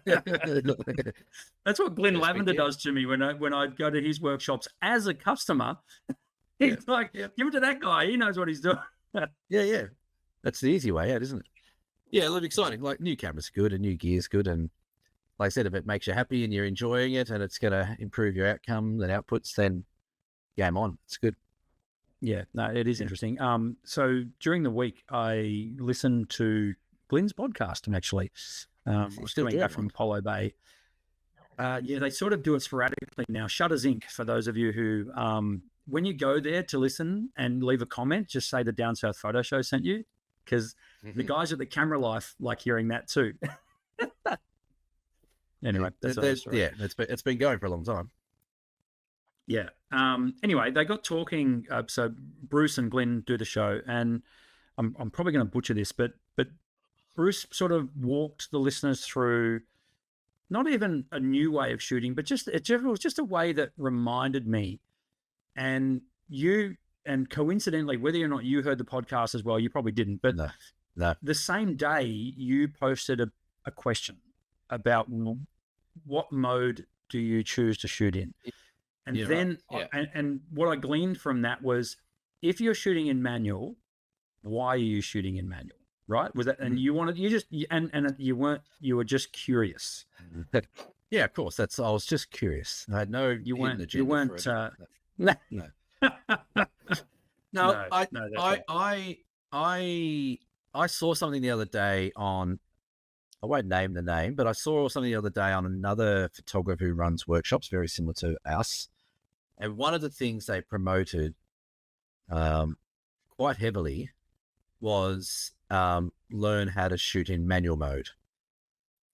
That's what Glenn Lavender does to me when I go to his workshops as a customer. He's like, give it to that guy. He knows what he's doing. Yeah. That's the easy way out, isn't it? Yeah, it looks exciting. Like, new camera's good and new gear's good, and like I said, if it makes you happy and you're enjoying it and it's going to improve your outcome and outputs, then game on. It's good. Yeah, no, it is interesting. So during the week, I listened to Glenn's podcast, and actually, I was doing that from Apollo Bay. They sort of do it sporadically now. Shutters Inc., for those of you who, when you go there to listen and leave a comment, just say the Down South Photo Show sent you, because the guys at the Camera Life like hearing that too. Anyway, it's been going for a long time. Yeah. Anyway, they got talking. So Bruce and Glenn do the show, and I'm probably going to butcher this, but Bruce sort of walked the listeners through not even a new way of shooting, but it was just a way that reminded me, and you, and coincidentally, whether or not you heard the podcast as well, you probably didn't, but no. The same day you posted a question about what mode do you choose to shoot in? And and what I gleaned from that was, if you're shooting in manual, why are you shooting in manual? Right? Was that, and you were just curious. Yeah, of course. I was just curious. I had no agenda. You weren't. No. No. I saw something the other day on, I won't name the name, but I saw something the other day on another photographer who runs workshops very similar to us. And one of the things they promoted quite heavily was learn how to shoot in manual mode.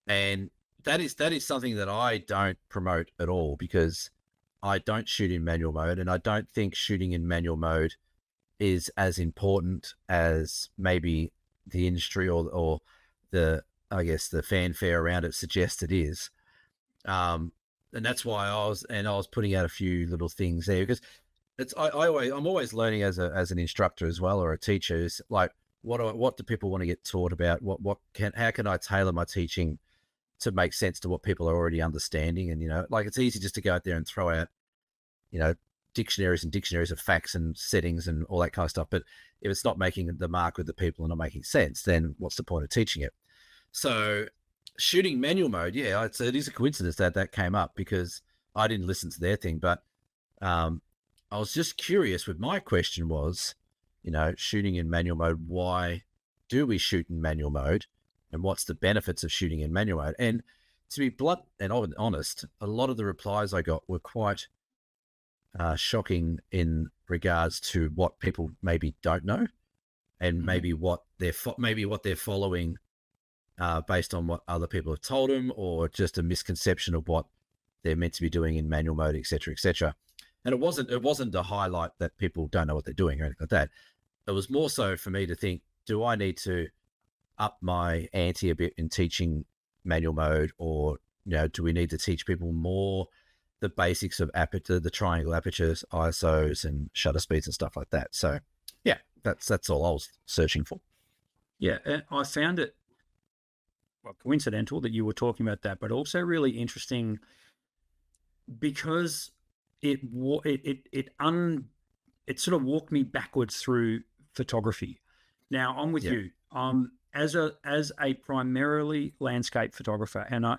And that is something that I don't promote at all, because I don't shoot in manual mode, and I don't think shooting in manual mode is as important as maybe the industry or the, I guess, the fanfare around it suggests it is. And that's why I was putting out a few little things there, because I'm always learning as an instructor as well, or a teacher. Is like, what do people want to get taught about? How can I tailor my teaching to make sense to what people are already understanding? And, like, it's easy just to go out there and throw out, dictionaries and dictionaries of facts and settings and all that kind of stuff. But if it's not making the mark with the people and not making sense, then what's the point of teaching it? So shooting manual mode, it is a coincidence that came up, because I didn't listen to their thing, but I was just curious. With my question was, shooting in manual mode, why do we shoot in manual mode, and what's the benefits of shooting in manual mode? And to be blunt and honest, a lot of the replies I got were quite shocking in regards to what people maybe don't know, and maybe what they're following based on what other people have told them, or just a misconception of what they're meant to be doing in manual mode, etc., etc. And it wasn't to highlight that people don't know what they're doing or anything like that. It was more so for me to think, do I need to up my ante a bit in teaching manual mode, or do we need to teach people more the basics of aperture, the triangle apertures, ISOs, and shutter speeds and stuff like that? So that's all I was searching for. Yeah, I found it. coincidental that you were talking about that, but also really interesting because it sort of walked me backwards through photography. Now I'm with you. As a primarily landscape photographer, and I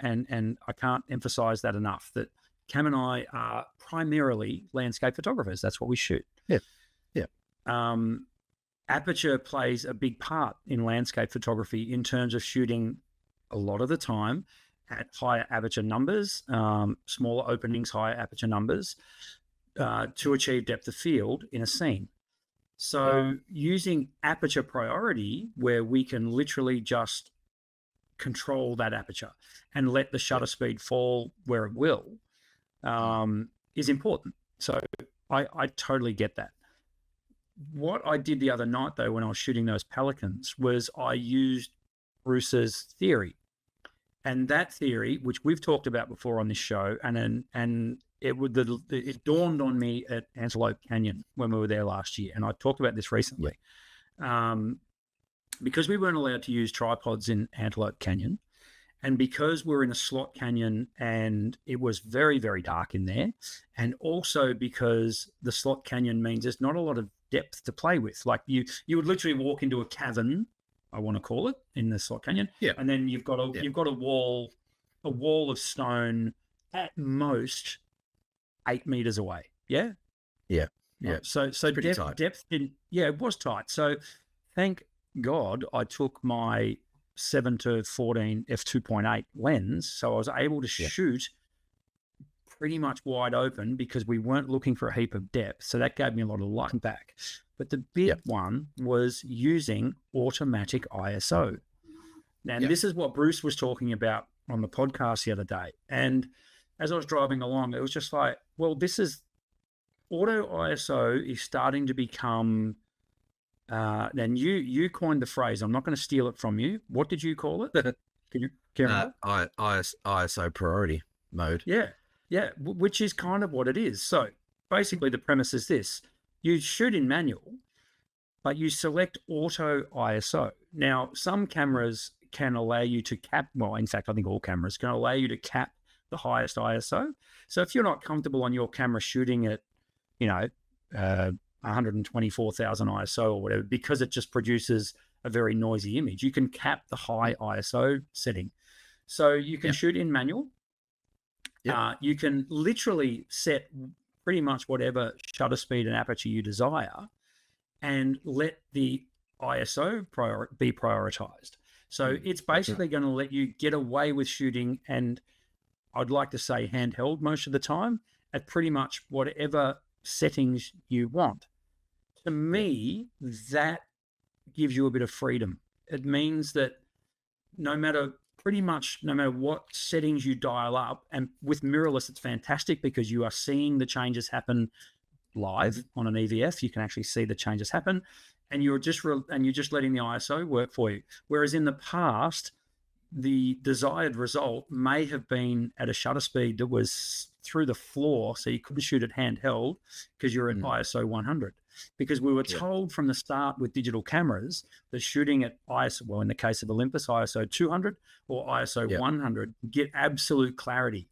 can't emphasize that enough, that Cam and I are primarily landscape photographers. That's what we shoot. Aperture plays a big part in landscape photography in terms of shooting a lot of the time at higher aperture numbers, smaller openings, higher aperture numbers, to achieve depth of field in a scene. So using aperture priority, where we can literally just control that aperture and let the shutter speed fall where it will, is important. So I totally get that. What I did the other night, though, when I was shooting those Pelicans, was I used Bruce's theory. And that theory, which we've talked about before on this show, and it dawned on me at Antelope Canyon when we were there last year, and I talked about this recently. Because we weren't allowed to use tripods in Antelope Canyon, and because we're in a slot canyon and it was very, very dark in there, and also because the slot canyon means there's not a lot of depth to play with. Like you would literally walk into a cavern, I want to call it, in the slot canyon, and then you've got a wall of stone at most 8 meters away. So depth didn't. It was tight. So thank God I took my 7-14 f2.8 lens, so I was able to shoot pretty much wide open because we weren't looking for a heap of depth. So that gave me a lot of light back. But the big one was using automatic ISO. And this is what Bruce was talking about on the podcast the other day. And as I was driving along, it was just like, well, this is auto ISO is starting to become, and you coined the phrase. I'm not going to steal it from you. What did you call it? Can you remember? ISO priority mode. Which is kind of what it is. So basically the premise is this: you shoot in manual, but you select auto ISO. Now, some cameras can allow you to cap, well, in fact, I think all cameras can allow you to cap the highest ISO. So if you're not comfortable on your camera shooting at, 124,000 ISO or whatever, because it just produces a very noisy image, you can cap the high ISO setting. So you can shoot in manual. You can literally set pretty much whatever shutter speed and aperture you desire and let the ISO be prioritized. So it's basically going to let you get away with shooting, and I'd like to say handheld most of the time, at pretty much whatever settings you want. To me, that gives you a bit of freedom. It means that no matter what settings you dial up, and with mirrorless, it's fantastic because you are seeing the changes happen live on an EVF. You can actually see the changes happen, and you're just letting the ISO work for you. Whereas in the past, the desired result may have been at a shutter speed that was through the floor, so you couldn't shoot it handheld because you're at ISO 100. Because we were told from the start with digital cameras that shooting at ISO, well, in the case of Olympus, ISO 200 or ISO 100, get absolute clarity.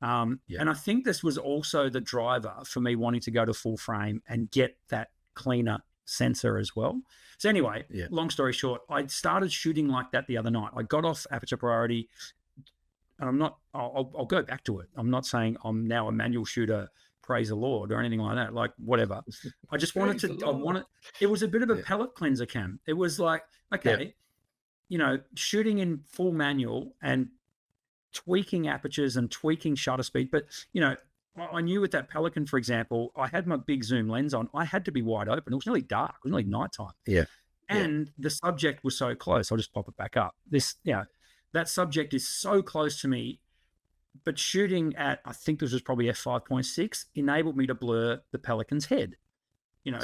And I think this was also the driver for me wanting to go to full frame and get that cleaner sensor as well. So anyway, long story short, I started shooting like that the other night. I got off aperture priority, and I'll go back to it. I'm not saying I'm now a manual shooter, praise the Lord, or anything like that, like whatever. I just it was a bit of a palate cleanser, Cam. It was like, okay, shooting in full manual and tweaking apertures and tweaking shutter speed. But, I knew with that Pelican, for example, I had my big zoom lens on. I had to be wide open. It was nearly dark. It was nearly nighttime. And the subject was so close. I'll just pop it back up. That subject is so close to me, but shooting at, I think this was probably f5.6, enabled me to blur the Pelican's head.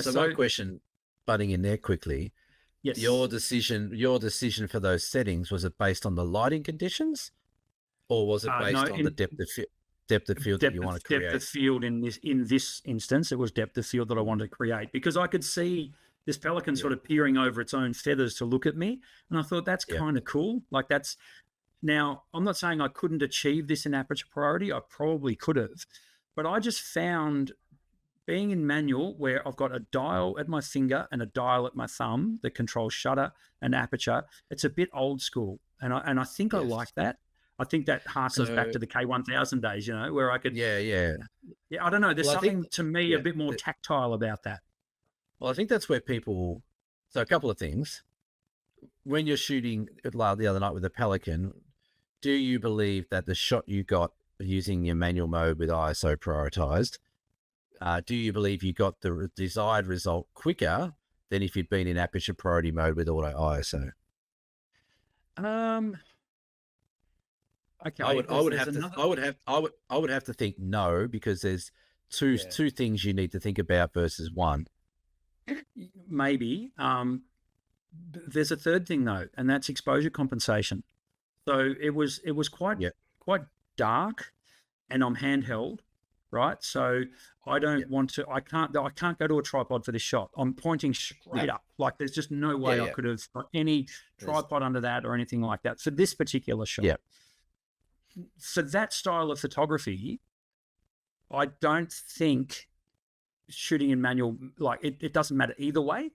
So my question, butting in there quickly, your decision for those settings, was it based on the lighting conditions, or was it based on the depth of field that you want to create? Depth of field in this instance, it was depth of field that I wanted to create, because I could see this Pelican sort of peering over its own feathers to look at me, and I thought that's kind of cool. Like Now, I'm not saying I couldn't achieve this in aperture priority. I probably could have, but I just found being in manual where I've got a dial at my finger and a dial at my thumb that controls shutter and aperture, it's a bit old school. And I think I Yes. like that. I think that harkens back So to the K1000 days, where I could, yeah. I don't know. There's Well, I think something to me yeah. a bit more tactile about that. Well, I think that's where people. So a couple of things. When you're shooting like the other night with the Pelican, do you believe that the shot you got using your manual mode with ISO prioritized, do you believe you got the desired result quicker than if you'd been in aperture priority mode with auto ISO? Okay. I would have to think no, because there's two things you need to think about versus one. Maybe. There's a third thing though, and that's exposure compensation. So it was quite dark, and I'm handheld, right? So I don't want to. I can't go to a tripod for this shot. I'm pointing straight up. Like there's just no way I could have got any tripod under that or anything like that for this particular shot. Yeah. For that style of photography, I don't think shooting in manual, like it doesn't matter either way.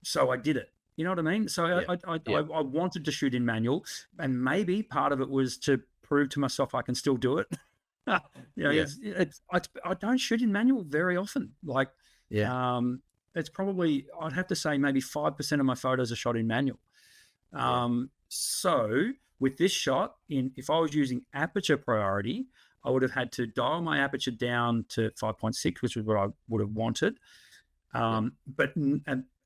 So I did it. You know what I mean? So I wanted to shoot in manual, and maybe part of it was to prove to myself I can still do it. I don't shoot in manual very often. Like, it's probably, I'd have to say maybe 5% of my photos are shot in manual. So with this shot, if I was using aperture priority, I would have had to dial my aperture down to 5.6, which is what I would have wanted. But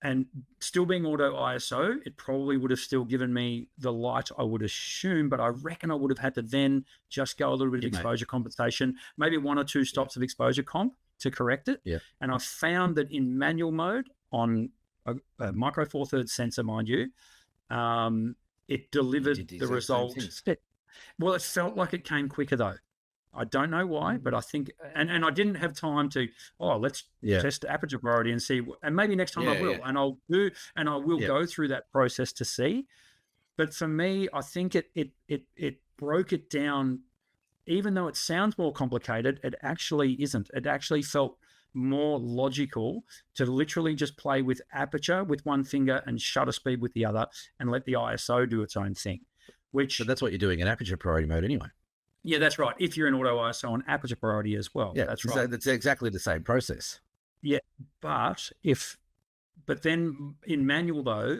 and still being auto ISO, it probably would have still given me the light, I would assume, but I reckon I would have had to then just go a little bit of exposure compensation, maybe 1 or 2 stops of exposure comp to correct it. And I found that in manual mode on a micro four thirds sensor, mind you, it delivered the result. Well, it felt like it came quicker though. I don't know why, but I think, and I didn't have time to, let's test aperture priority and see, and maybe next time I will, and I'll do, and I will go through that process to see. But for me, I think it broke it down. Even though it sounds more complicated, it actually isn't. It actually felt more logical to literally just play with aperture with one finger and shutter speed with the other, and let the ISO do its own thing. So that's what you're doing in aperture priority mode anyway. Yeah, that's right. If you're in auto ISO on aperture priority as well. Yeah, that's right. That's exactly the same process. Yeah, but then in manual though,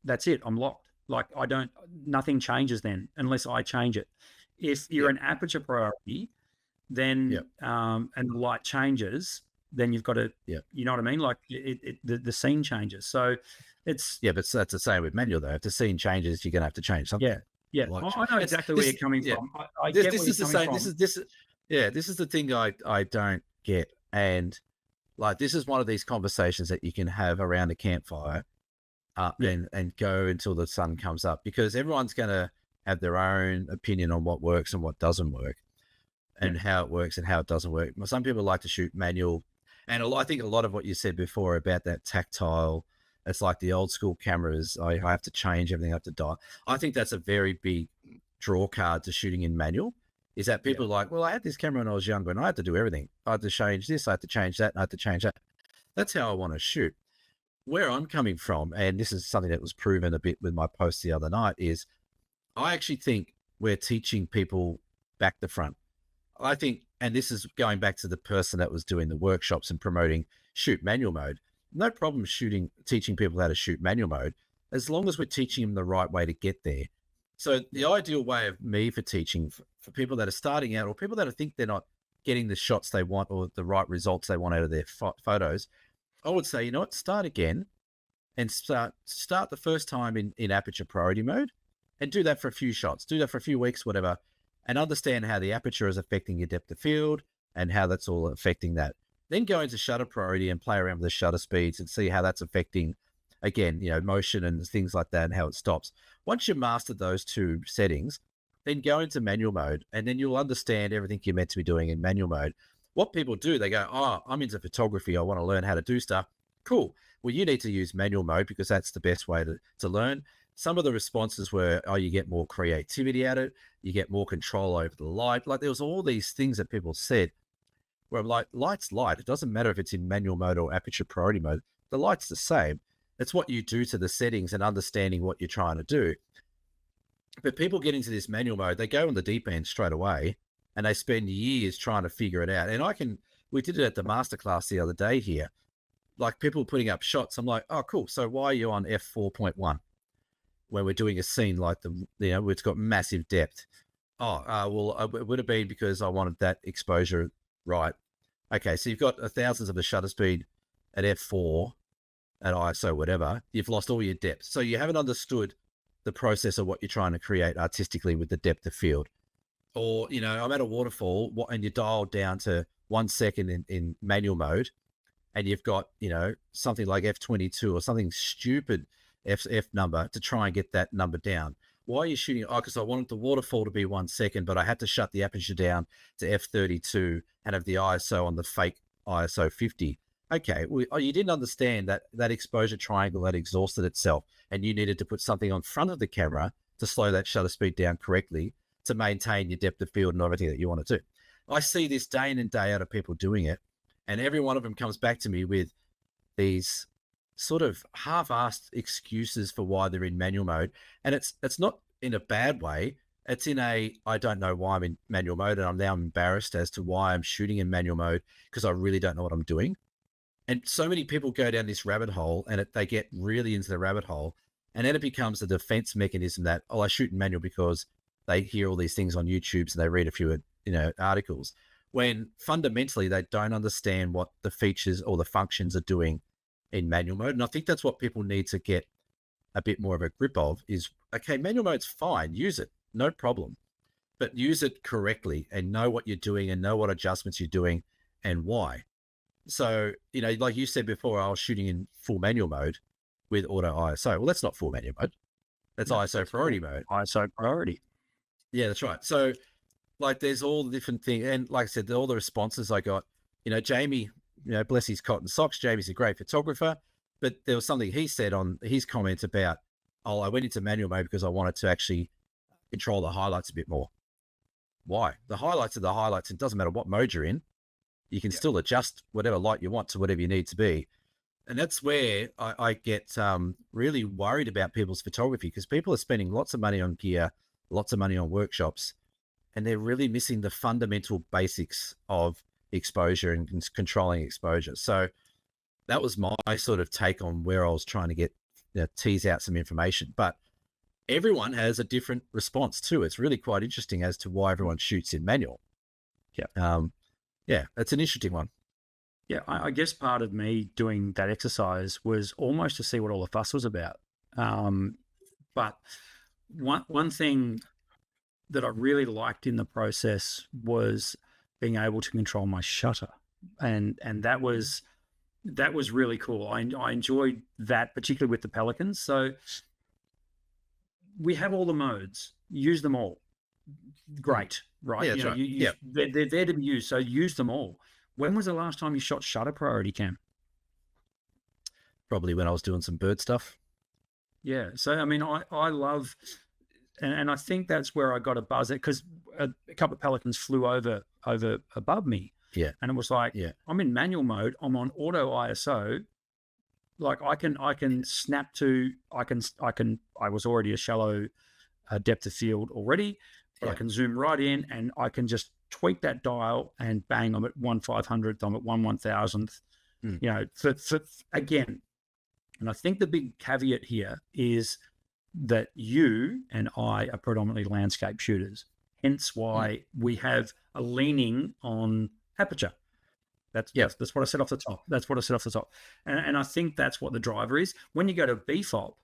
that's it. I'm locked. Like nothing changes then unless I change it. If you're an aperture priority, then and the light changes, then you've got to, you know what I mean? Like the scene changes. So it's but that's the same with manual though. If the scene changes, you're gonna have to change something. Yeah, I know exactly where you're coming from. I get where you're coming from. This is the thing I don't get, and like this is one of these conversations that you can have around a campfire, and go until the sun comes up, because everyone's gonna have their own opinion on what works and what doesn't work, and how it works and how it doesn't work. Some people like to shoot manual, and I think a lot of what you said before about that tactile. It's like the old school cameras. I have to change everything. I have to dial. I think that's a very big draw card to shooting in manual, is that people are like, well, I had this camera when I was younger and I had to do everything. I had to change this, I had to change that, and I had to change that. That's how I want to shoot. Where I'm coming from, and this is something that was proven a bit with my post the other night, is I actually think we're teaching people back to front. I think, and this is going back to the person that was doing the workshops and promoting shoot manual mode. No problem teaching people how to shoot manual mode, as long as we're teaching them the right way to get there. So the ideal way of me for teaching for people that are starting out, or people that think they're not getting the shots they want or the right results they want out of their photos, I would say, start again and start the first time in aperture priority mode, and do that for a few shots, do that for a few weeks, whatever, and understand how the aperture is affecting your depth of field and how that's all affecting that. Then go into shutter priority and play around with the shutter speeds and see how that's affecting, again, motion and things like that, and how it stops. Once you've mastered those 2 settings, then go into manual mode, and then you'll understand everything you're meant to be doing in manual mode. What people do, they go, I'm into photography. I want to learn how to do stuff. Cool. Well, you need to use manual mode because that's the best way to learn. some of the responses were, oh, you get more creativity at it, you get more control over the light. Like there was all these things that people said where I'm like, light's light. It doesn't matter if it's in manual mode or aperture priority mode. The light's the same. It's what you do to the settings and understanding what you're trying to do. But people get into this manual mode, they go on the deep end straight away and they spend years trying to figure it out. And we did it at the masterclass the other day here. Like people putting up shots. I'm like, oh, cool. So why are you on f4.1 when we're doing a scene like it's got massive depth? Oh, well, it would have been because I wanted that exposure right. Okay, so you've got thousands of the shutter speed at f4 at ISO, whatever. You've lost all your depth. So you haven't understood the process of what you're trying to create artistically with the depth of field. Or, I'm at a waterfall and you dial down to 1 second in manual mode, and you've got, something like F22 or something stupid F number to try and get that number down. Why are you shooting? Oh, because I wanted the waterfall to be 1 second, but I had to shut the aperture down to F32 and have the ISO on the fake ISO 50. Okay, you didn't understand that exposure triangle had exhausted itself, and you needed to put something on front of the camera to slow that shutter speed down correctly to maintain your depth of field and everything that you want to do. I see this day in and day out of people doing it, and every one of them comes back to me with these sort of half-assed excuses for why they're in manual mode. And it's not in a bad way. It's in I don't know why I'm in manual mode, and I'm now embarrassed as to why I'm shooting in manual mode because I really don't know what I'm doing. And so many people go down this rabbit hole, and they get really into the rabbit hole, and then it becomes a defense mechanism that, I shoot in manual because they hear all these things on YouTube, and they read a few, articles, when fundamentally they don't understand what the features or the functions are doing in manual mode. And I think that's what people need to get a bit more of a grip of is, okay, manual mode's fine, use it, no problem, but use it correctly and know what you're doing and know what adjustments you're doing and why. So, like you said before, I was shooting in full manual mode with auto ISO. Well, that's not full manual mode. That's ISO priority mode. ISO priority. Yeah, that's right. So like there's all the different things. And like I said, all the responses I got, Jamie, bless his cotton socks. Jamie's a great photographer, but there was something he said on his comments about, I went into manual mode because I wanted to actually control the highlights a bit more. Why? The highlights are the highlights. It doesn't matter what mode you're in. You can still adjust whatever light you want to whatever you need to be. And that's where I get really worried about people's photography, because people are spending lots of money on gear, lots of money on workshops, and they're really missing the fundamental basics of exposure and controlling exposure. So that was my sort of take on where I was trying to get, tease out some information. But everyone has a different response too. It's really quite interesting as to why everyone shoots in manual. Yeah, it's an interesting one. Yeah, I guess part of me doing that exercise was almost to see what all the fuss was about. But one thing that I really liked in the process was being able to control my shutter, and that was really cool. I enjoyed that, particularly with the Pelicans. So we have all the modes, use them all. Great, right? Yeah, that's right. They're there to be used, so use them all. When was the last time you shot shutter priority, Cam? Probably when I was doing some bird stuff. Yeah, so I mean, I love, and I think that's where I got a buzz at, because a couple of pelicans flew over above me. Yeah, and it was like, I'm in manual mode, I'm on auto ISO, like I can snap to, I was already a shallow depth of field already, but I can zoom right in and I can just tweak that dial and bang, I'm at 1/500th, I'm at 1/1000th, for again. And I think the big caveat here is that you and I are predominantly landscape shooters, hence why we have a leaning on aperture. That's what I said off the top. And I think that's what the driver is. When you go to BFOP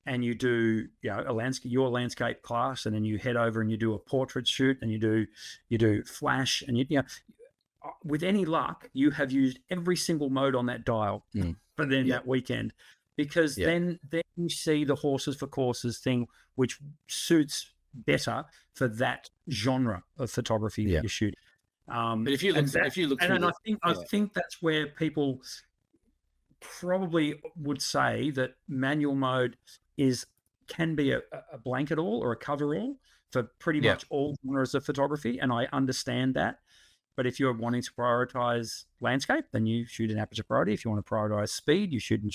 and you do, your landscape class, and then you head over and you do a portrait shoot, and you do flash, and with any luck, you have used every single mode on that dial for then that weekend, because then you see the horses for courses thing, which suits better for that genre of photography that you're shooting. But if you look, I think that's where people probably would say that manual mode can be a blanket all or a cover all for pretty much all genres of photography, and I understand that. But if you're wanting to prioritize landscape, then you shoot in aperture priority. If you want to prioritize speed, you shoot in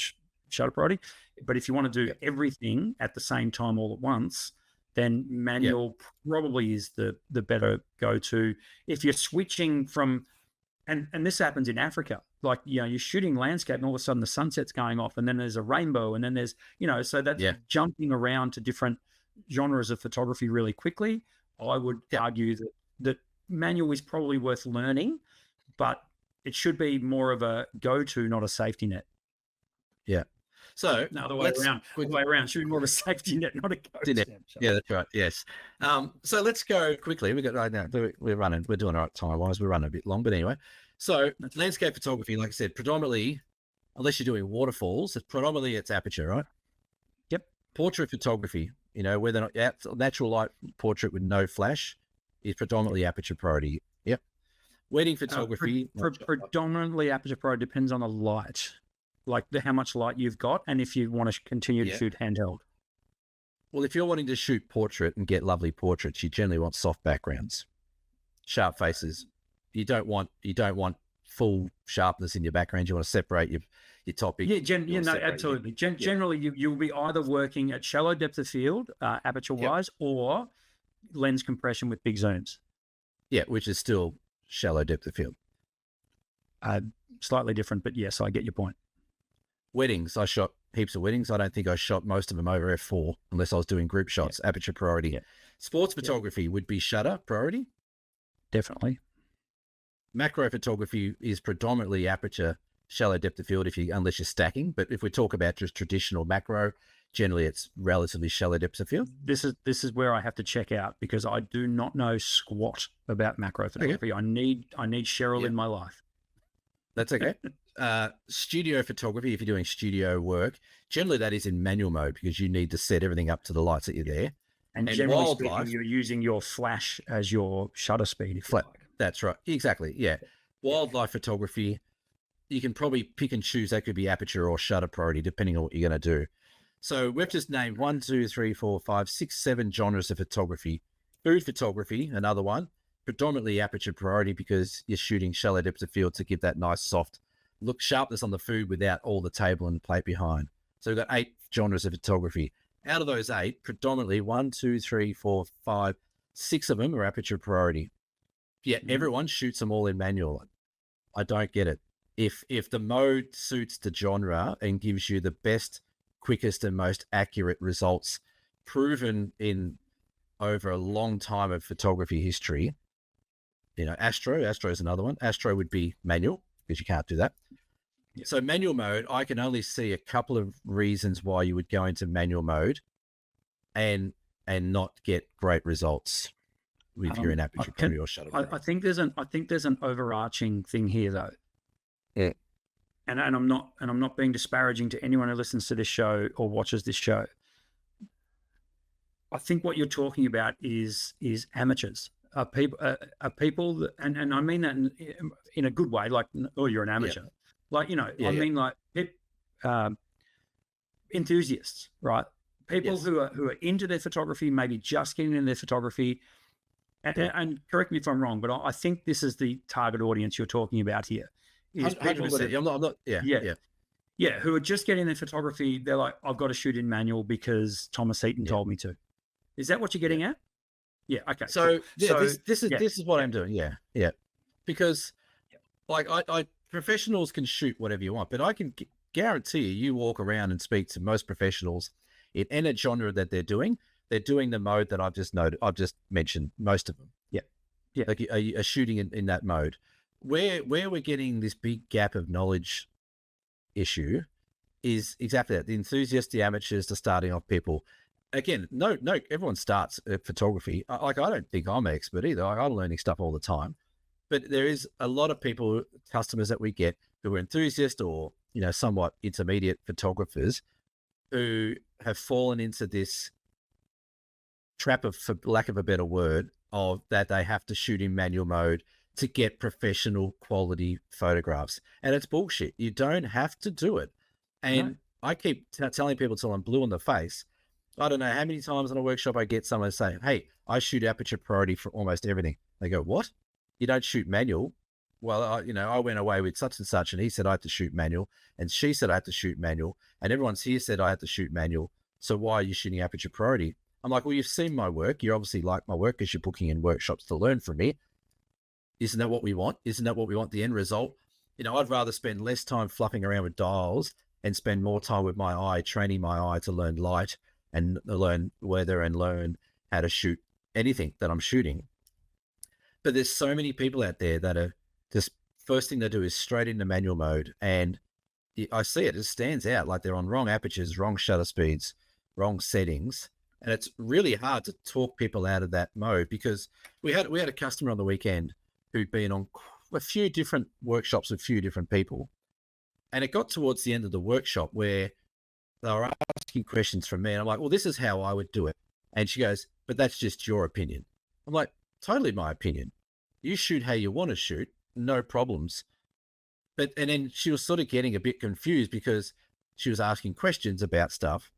shutter priority. But if you want to do everything at the same time all at once, then manual probably is the better go-to. If you're switching from, and this happens in Africa, like, you're shooting landscape and all of a sudden the sunset's going off and then there's a rainbow and then there's, so that's jumping around to different genres of photography really quickly. I would argue that manual is probably worth learning, but it should be more of a go-to, not a safety net. Yeah. So no, the way around. Should be more of a safety net, not a go-to. Yeah, that's right. Yes. So let's go quickly. We're doing all right time-wise. We're running a bit long, but anyway. So landscape photography, like I said, predominantly, unless you're doing waterfalls, it's aperture, right? Yep. Portrait photography, whether or not natural light portrait with no flash is predominantly aperture priority. Yep. Wedding photography. Predominantly aperture priority depends on the light, like how much light you've got, and if you want to continue to shoot handheld. Well, if you're wanting to shoot portrait and get lovely portraits, you generally want soft backgrounds, sharp faces. You don't want full sharpness in your background. You want to separate your topic. Absolutely. Generally, you'll be either working at shallow depth of field, aperture-wise, or lens compression with big zooms. Yeah, which is still shallow depth of field. Slightly different, but yes, I get your point. Weddings, I shot heaps of weddings. I don't think I shot most of them over f4 unless I was doing group shots, aperture priority. Yeah. Sports photography would be shutter priority. Definitely. Macro photography is predominantly aperture, shallow depth of field unless you're stacking. But if we talk about just traditional macro, generally it's relatively shallow depth of field. This is where I have to check out because I do not know squat about macro photography. Okay. I need Cheryl in my life. That's okay. Studio photography, if you're doing studio work, generally that is in manual mode because you need to set everything up to the lights that you're there. And generally speaking, you're using your flash as your shutter speed. That's right. Exactly. Yeah. Wildlife photography, you can probably pick and choose. That could be aperture or shutter priority, depending on what you're going to do. So we've just named 1, 2, 3, 4, 5, 6, 7 genres of photography. Food photography, another one, predominantly aperture priority because you're shooting shallow depths of field to give that nice soft look, sharpness on the food without all the table and plate behind. So we've got 8 genres of photography. Out of those 8, predominantly 1, 2, 3, 4, 5, 6 of them are aperture priority. Yeah, everyone shoots them all in manual. I don't get it. If the mode suits the genre and gives you the best, quickest and most accurate results proven in over a long time of photography history, Astro is another one. Astro would be manual because you can't do that. Yep. So manual mode, I can only see a couple of reasons why you would go into manual mode and not get great results if you're in aperture priority or shutter. I think there's an overarching thing here though. Yeah. And I'm not being disparaging to anyone who listens to this show or watches this show. I think what you're talking about is amateurs. People that, and I mean that in a good way, like, oh, you're an amateur. Yeah. Like, I mean like enthusiasts, right? People who are into their photography, maybe just getting into their photography. And correct me if I'm wrong, but I think this is the target audience you're talking about here. 100%. I'm not. Yeah. Who are just getting their photography. They're like, I've got to shoot in manual because Thomas Eaton told me to. Is that what you're getting at? Yeah. Okay. So this is what I'm doing. Yeah. Because like I professionals can shoot whatever you want, but I can guarantee you walk around and speak to most professionals in any genre that they're doing the mode that I've just mentioned, most of them. Yeah. Like are shooting in that mode. Where we're getting this big gap of knowledge issue is exactly that. The enthusiasts, the amateurs, the starting off people. Again, no, everyone starts at photography. I don't think I'm an expert either. I'm learning stuff all the time. But there is a lot of people, customers that we get who are enthusiasts or, somewhat intermediate photographers who have fallen into this trap of, for lack of a better word, of that they have to shoot in manual mode to get professional quality photographs. And it's bullshit. You don't have to do it. And I keep telling people till I'm blue in the face, I don't know how many times in a workshop I get someone say, "Hey, I shoot aperture priority for almost everything." They go, "What? You don't shoot manual?" Well, I went away with such and such, and he said I had to shoot manual, and she said I had to shoot manual, and everyone's here said I had to shoot manual. So why are you shooting aperture priority? I'm like, well, you've seen my work. You obviously like my work because you're booking in workshops to learn from me. Isn't that what we want? Isn't that what we want? The end result? I'd rather spend less time fluffing around with dials and spend more time with my eye, training my eye to learn light and learn weather and learn how to shoot anything that I'm shooting. But there's so many people out there that are just first thing they do is straight into manual mode. And I see it stands out like they're on wrong apertures, wrong shutter speeds, wrong settings. And it's really hard to talk people out of that mode because we had a customer on the weekend who'd been on a few different workshops with a few different people. And it got towards the end of the workshop where they were asking questions from me. And I'm like, well, this is how I would do it. And she goes, but that's just your opinion. I'm like, totally my opinion. You shoot how you want to shoot, no problems. And then she was sort of getting a bit confused because she was asking questions about stuff,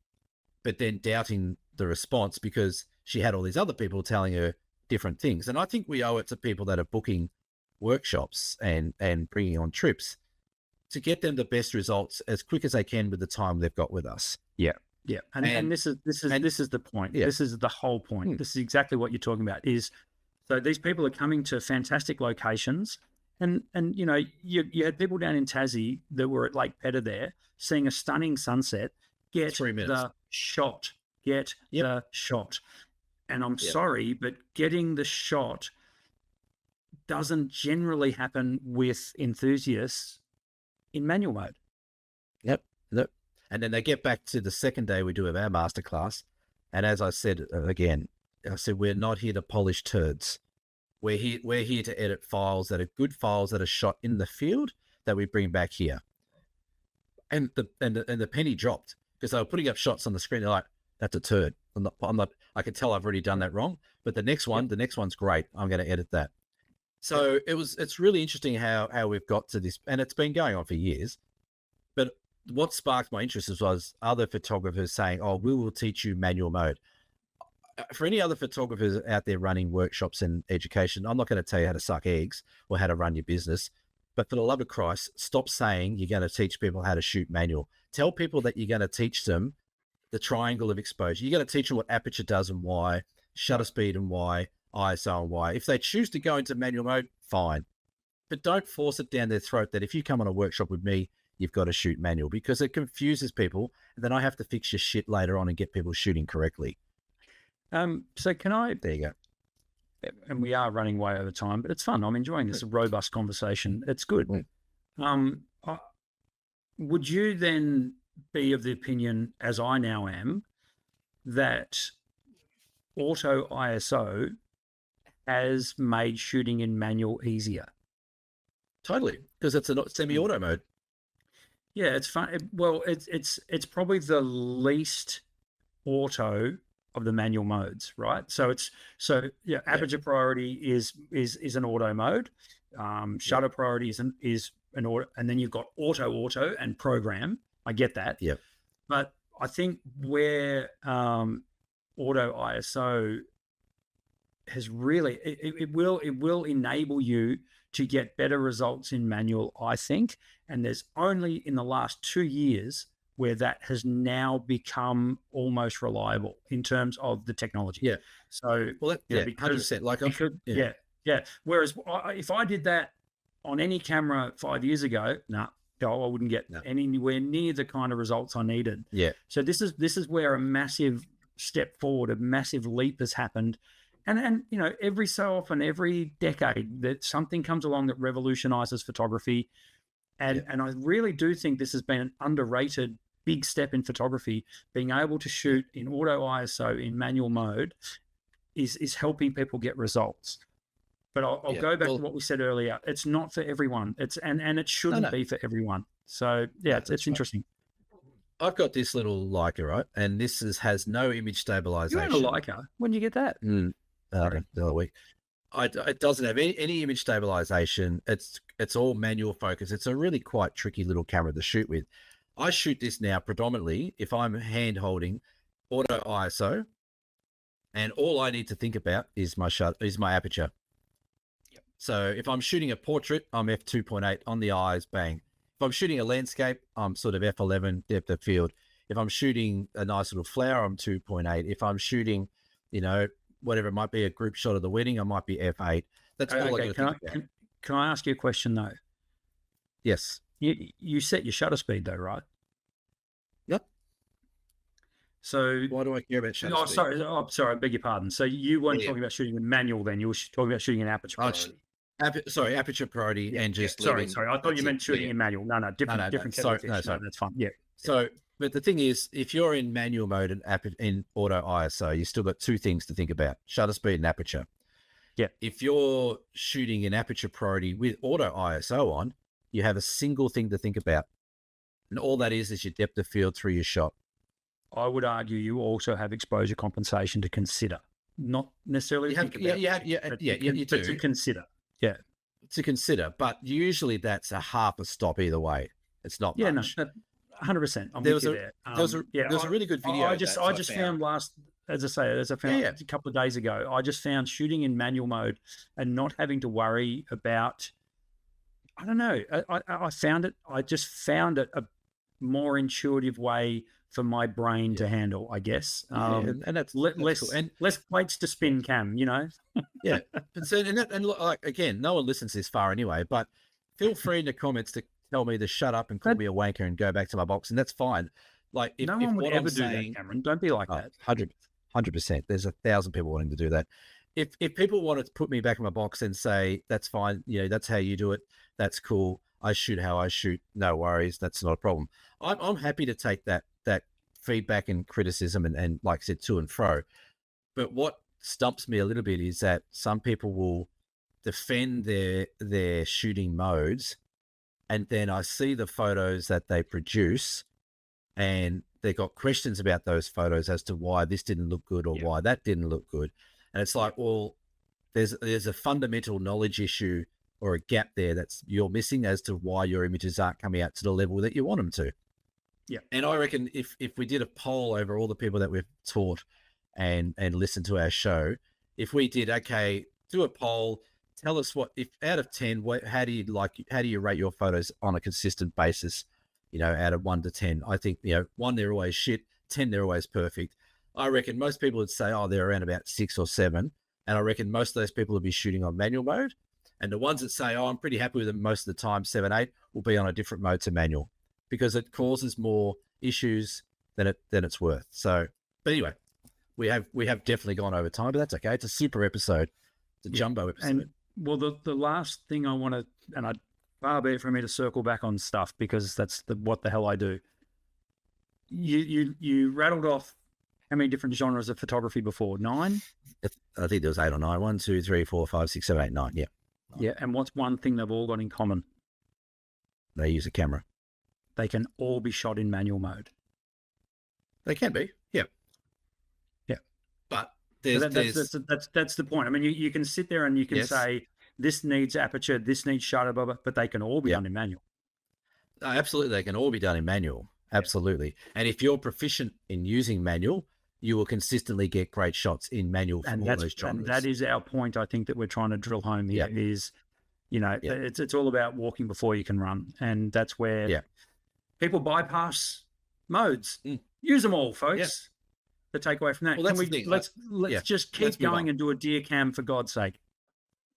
but then doubting the response because she had all these other people telling her different things. And I think we owe it to people that are booking workshops and bringing on trips to get them the best results as quick as they can with the time they've got with us. Yeah. Yeah. And this is the point. Yeah. This is the whole point. This is exactly what you're talking about is, so these people are coming to fantastic locations and you had people down in Tassie that were at Lake Pedder there seeing a stunning sunset, get 3 minutes. the shot, the shot. And I'm sorry, but getting the shot doesn't generally happen with enthusiasts in manual mode. Yep. And then they get back to the second day we do of our masterclass. And as I said, again, I said, we're not here to polish turds. We're here to edit files that are good files that are shot in the field that we bring back here. And the penny dropped because they were putting up shots on the screen. They're like, that's a turd. I can tell I've already done that wrong, but the next one's great. I'm going to edit that. So it's really interesting how we've got to this, and it's been going on for years. But what sparked my interest was other photographers saying, oh, we will teach you manual mode. For any other photographers out there running workshops and education, I'm not going to tell you how to suck eggs or how to run your business. But for the love of Christ, stop saying you're going to teach people how to shoot manual. Tell people that you're going to teach them the triangle of exposure. You're going to teach them what aperture does and why, shutter speed and why, ISO and why. If they choose to go into manual mode, fine. But don't force it down their throat that if you come on a workshop with me, you've got to shoot manual, because it confuses people. And then I have to fix your shit later on and get people shooting correctly. So can I? There you go. And we are running way over time, but it's fun. I'm enjoying this robust conversation. It's good. Would you then be of the opinion, as I now am, that auto ISO has made shooting in manual easier? Totally, because it's a semi-auto mode. Yeah, it's fun. Well, it's probably the least auto of the manual modes, right? So aperture priority is an auto mode. Shutter priority is an auto, and then you've got auto and program. I get that. Yeah. But I think where auto ISO has really it will enable you to get better results in manual, I think. And there's only in the last 2 years where that has now become almost reliable in terms of the technology. Yeah. So, because 100%. Whereas if I did that on any camera 5 years ago, I wouldn't get anywhere near the kind of results I needed. Yeah. So this is where a massive step forward, a massive leap has happened. And every so often, every decade, that something comes along that revolutionizes photography. And I really do think this has been an underrated big step in photography. Being able to shoot in auto ISO in manual mode is helping people get results. But I'll go back to what we said earlier. It's not for everyone. And it shouldn't be for everyone. So it's interesting. I've got this little Leica, right? And this has no image stabilization. You own a Leica. When did you get that? The other week. It doesn't have any image stabilization. It's all manual focus. It's a really quite tricky little camera to shoot with. I shoot this now predominantly if I'm hand holding auto ISO, and all I need to think about is my aperture. Yep. So if I'm shooting a portrait, I'm f2.8 on the eyes, bang. If I'm shooting a landscape, I'm sort of f11 depth of field. If I'm shooting a nice little flower, I'm 2.8. If I'm shooting, whatever it might be, a group shot of the wedding, I might be f8. That's all I got to think about. Can I ask you a question though? Yes. You set your shutter speed though, right? Yep. So why do I care about shutter speed? Sorry, I beg your pardon. So you weren't talking about shooting in manual then, you were talking about shooting in aperture priority. Aperture priority and just sorry. I thought you meant shooting in manual. No, different. Sorry, that's fine. Yeah. So, but the thing is, if you're in manual mode and in auto ISO, you still got two things to think about: shutter speed and aperture. Yeah. If you're shooting in aperture priority with auto ISO on, you have a single thing to think about, and all that is your depth of field through your shot. I would argue you also have exposure compensation to consider, not necessarily you do to consider. Yeah, to consider, but usually that's a half a stop either way. It's not much. No, 100%. There was a really good video. I just found a couple of days ago. I just found shooting in manual mode and not having to worry about. I don't know. I just found it a more intuitive way for my brain to handle, I guess. And that's less cool. And less plates to spin, Cam. Yeah. And like again, no one listens this far anyway. But feel free in the comments to tell me to shut up and call me a wanker and go back to my box, and that's fine. Like if, no one would ever do that, Cameron. Don't be like that. 100%. There's 1,000 people wanting to do that. If people want to put me back in my box and say that's fine, that's how you do it, that's cool. I shoot how I shoot. No worries. That's not a problem. I'm happy to take that feedback and criticism and like I said, to and fro. But what stumps me a little bit is that some people will defend their shooting modes, and then I see the photos that they produce and they got questions about those photos as to why this didn't look good or why that didn't look good. And it's like, well, there's a fundamental knowledge issue or a gap there that's you're missing as to why your images aren't coming out to the level that you want them to. Yeah. And I reckon if we did a poll over all the people that we've taught and listened to our show, if we did, okay, do a poll, tell us what, if out of 10, how do you rate your photos on a consistent basis, out of 1 to 10? I think, 1, they're always shit, 10, they're always perfect. I reckon most people would say, they're around about 6 or 7. And I reckon most of those people will be shooting on manual mode. And the ones that say, I'm pretty happy with them most of the time, 7, 8, will be on a different mode to manual because it causes more issues than it's worth. So, but anyway, we have definitely gone over time, but that's okay. It's a super episode. It's a jumbo episode. And well, the last thing I want to, and I'd far be it for me to circle back on stuff because that's what the hell I do. You rattled off how many different genres of photography before? 9? I think there was 8 or 9. 1, 2, 3, 4, 5, 6, 7, 8, 9. Yeah. Yeah. And what's one thing they've all got in common? They use a camera. They can all be shot in manual mode. They can be. Yeah. Yeah. But that's the point. I mean, you can sit there and you can say this needs aperture, this needs shutter, blah, blah, but they can all be done in manual. Absolutely. They can all be done in manual. Absolutely. And if you're proficient in using manual, you will consistently get great shots in manual from all those genres. And that is our point, I think, that we're trying to drill home here is, it's all about walking before you can run. And that's where people bypass modes. Use them all, folks. The takeaway from that. Well, that's the thing. Let's just keep going and do a deer cam for God's sake.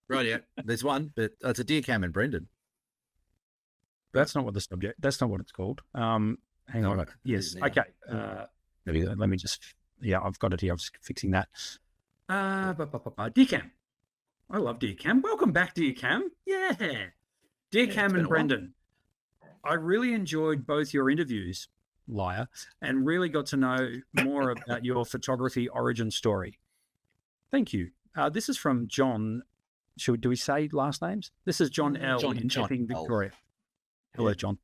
Right, yeah. There's one, but it's a deer cam in Brendan. That's not what the subject. That's not what it's called. Hang on. Right. Yes. Okay. There we go. Let me just. Yeah, I've got it here. I'm just fixing that. Deer cam. I love deer cam. Welcome back, deer cam. Yeah. Deer cam and Brendan. I really enjoyed both your interviews, Liar, and really got to know more about your photography origin story. Thank you. This is from John. Do we say last names? This is John L. in Epping, Victoria. Hello, John.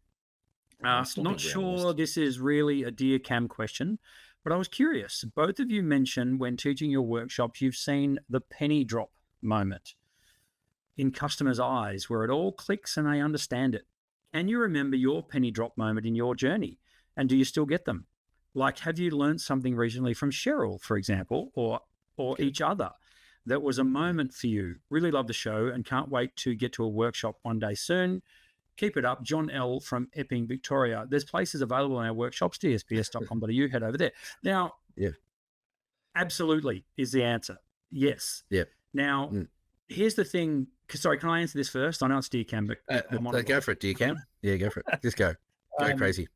Not sure this is really a deer cam question, but I was curious. Both of you mentioned when teaching your workshops, you've seen the penny drop moment in customers' eyes where it all clicks and they understand it. Can you remember your penny drop moment in your journey? And do you still get them? Like, have you learned something recently from Cheryl, for example, or each other? That was a moment for you. Really love the show and can't wait to get to a workshop one day soon. Keep it up. John L. from Epping, Victoria. There's places available in our workshops, dsps.com.au. Head over there. Now, Yeah. absolutely is the answer. Yes. Yeah. Now, here's the thing. Sorry, can I answer this first? I know it's DCAM, but Go for it, DCAM. Yeah, go for it. Just go. Go crazy.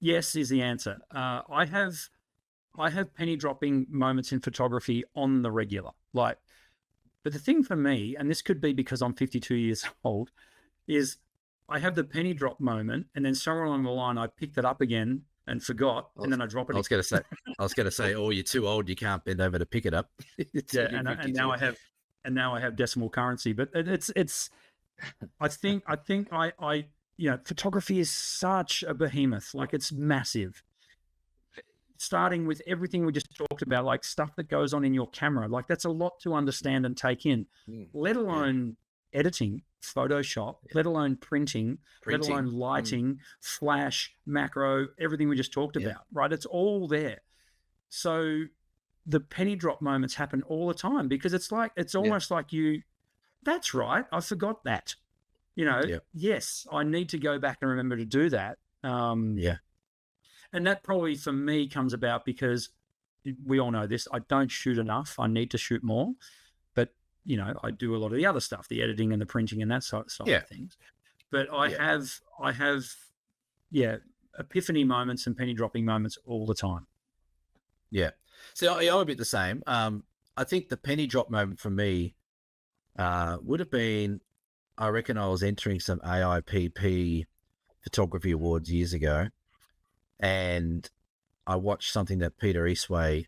Yes is the answer. I have penny dropping moments in photography on the regular. But the thing for me, and this could be because I'm 52 years old, is I have the penny drop moment, and then somewhere along the line, I picked it up again and forgot, and then I drop it. I was going to say, oh, you're too old. You can't bend over to pick it up. Yeah, and now I have decimal currency. But it's. I think photography is such a behemoth. Like, it's massive. Starting with everything we just talked about, like stuff that goes on in your camera, like that's a lot to understand and take in, let alone editing, Photoshop, let alone printing, let alone lighting, flash, macro, everything we just talked about, right? It's all there. So the penny drop moments happen all the time because it's almost like that's right, I forgot that. Yes, I need to go back and remember to do that. And that probably for me comes about because we all know this. I don't shoot enough. I need to shoot more. But, I do a lot of the other stuff, the editing and the printing and that side of things. But I have epiphany moments and penny dropping moments all the time. Yeah. So I'm a bit the same. I think the penny drop moment for me would have been, I reckon I was entering some AIPP photography awards years ago. And I watched something that Peter Eastway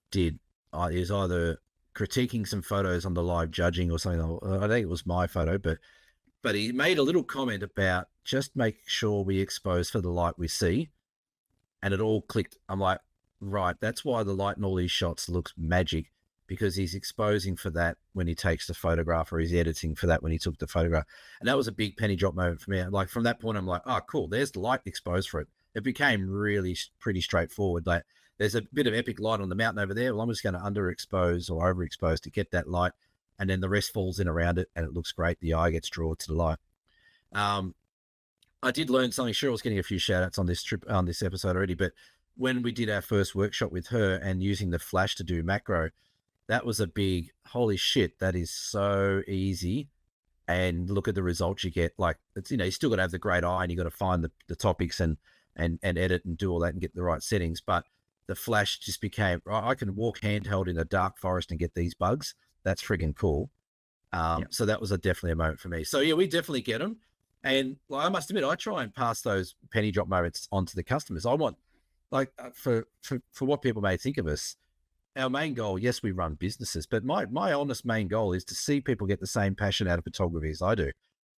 did. He was either critiquing some photos on the live judging or something. I think it was my photo, but he made a little comment about just make sure we expose for the light we see. And it all clicked. I'm like, right, that's why the light in all these shots looks magic, because he's exposing for that when he takes the photograph, or he's editing for that when he took the photograph. And that was a big penny drop moment for me. Like, from that point, I'm like, oh, cool, there's the light exposed for it. It became really pretty straightforward. Like, there's a bit of epic light on the mountain over there. Well, I'm just going to underexpose or overexpose to get that light, and then the rest falls in around it, and it looks great. The eye gets drawn to the light. I did learn something. Cheryl's getting a few shout outs on this episode already, but when we did our first workshop with her and using the flash to do macro, that was a big, holy shit, that is so easy. And look at the results you get. Like, it's, you still got to have the great eye, and you got to find the topics and edit and do all that and get the right settings. But the flash just became, I can walk handheld in a dark forest and get these bugs. That's friggin' cool. So that was definitely a moment for me. So yeah, we definitely get them. And I must admit, I try and pass those penny drop moments on to the customers. I want, for what people may think of us, our main goal, yes, we run businesses, but my honest main goal is to see people get the same passion out of photography as I do.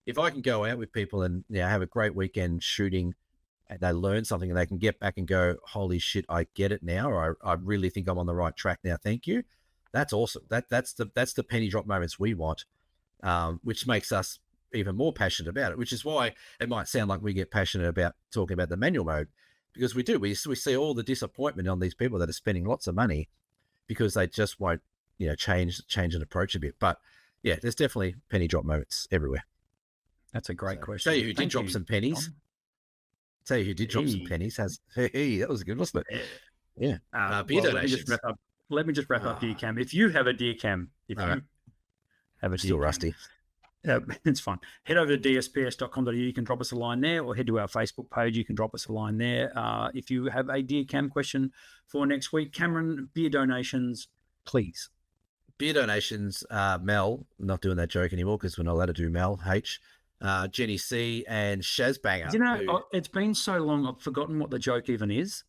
If I can go out with people and have a great weekend shooting, and they learn something and they can get back and go, holy shit, I get it now, or I really think I'm on the right track now, thank you. That's awesome. That's the penny drop moments we want, which makes us even more passionate about it, which is why it might sound like we get passionate about talking about the manual mode, because we do. We see all the disappointment on these people that are spending lots of money because they just won't, change an approach a bit. But yeah, there's definitely penny drop moments everywhere. That's a great question. Tell you who did drop some pennies. Tell you who did drop some pennies. That was good, wasn't it? Yeah. Beer donations. Let me just wrap up DCAM. If you have a DCAM, Still rusty. It's fine. Head over to dsps.com.au. You can drop us a line there, or head to our Facebook page. You can drop us a line there. If you have a DCAM question for next week, Cameron, beer donations, please. Beer donations, Mel, I'm not doing that joke anymore because we're not allowed to do Mel, H. Jenny C and Shazbanger. It's been so long, I've forgotten what the joke even is.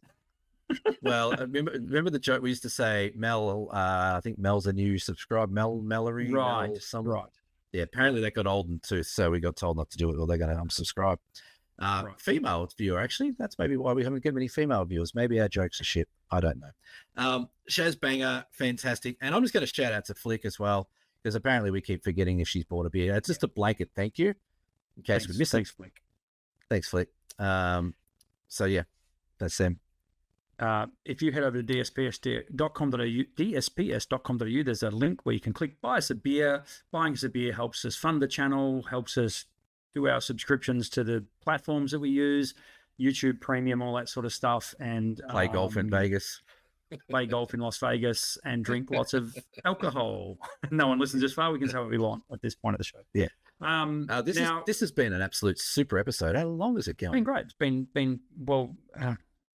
Well, remember the joke we used to say, Mel, I think Mel's a new subscribe, Mallory. Right, right. Yeah, apparently that got old in tooth, so we got told not to do it, or they're going to unsubscribe. Right. Female viewer, actually. That's maybe why we haven't got many female viewers. Maybe our jokes are shit. I don't know. Shazbanger, fantastic. And I'm just going to shout out to Flick as well, because apparently we keep forgetting if she's bought a beer. It's just a blanket thank you, in case we miss it. Thanks, Flick. Thanks, Flick. So, yeah, That's them. If you head over to dsps.com.au, there's a link where you can click buy us a beer. Buying us a beer helps us fund the channel, helps us do our subscriptions to the platforms that we use, YouTube Premium, all that sort of stuff, and Play golf in Vegas. Play golf in Las Vegas, and drink lots of alcohol. No one listens this far. We can say what we want at this point of the show. Yeah. This has been an absolute super episode. How long is it going? It's been great. It's been well.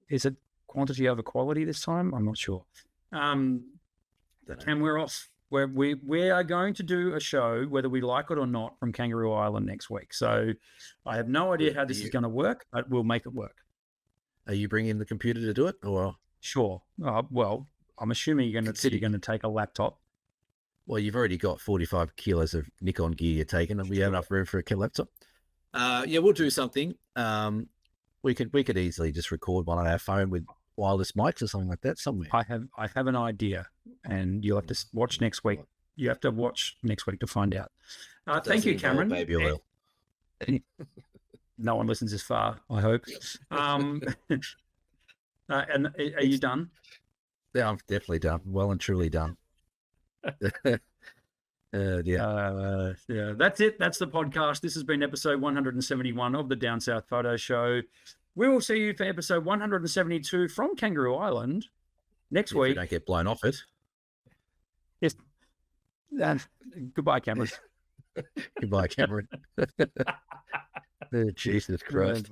Is it quantity over quality this time? I'm not sure. And we're off. We are going to do a show, whether we like it or not, from Kangaroo Island next week. So I have no idea how this is going to work, but we'll make it work. Are you bringing the computer to do it, or? Sure. Well, I'm assuming you're going to take a laptop. Well, you've already got 45 kilos of Nikon gear you're taking, and we have enough room for a laptop. Yeah, we'll do something. We could easily just record one on our phone with wireless mics or something like that somewhere. I have an idea, and you'll have to watch next week. You have to watch next week to find out. Thank you, Cameron. Baby oil. No one listens this far, I hope. And are you done? Yeah, I'm definitely done. Well and truly done. Yeah. Yeah, that's it. That's the podcast. This has been episode 171 of the Down South Photo Show. We will see you for episode 172 from Kangaroo Island next week. You don't get blown off it. Yes. Goodbye, Cameron. Goodbye, Cameron. Oh, Jesus Christ.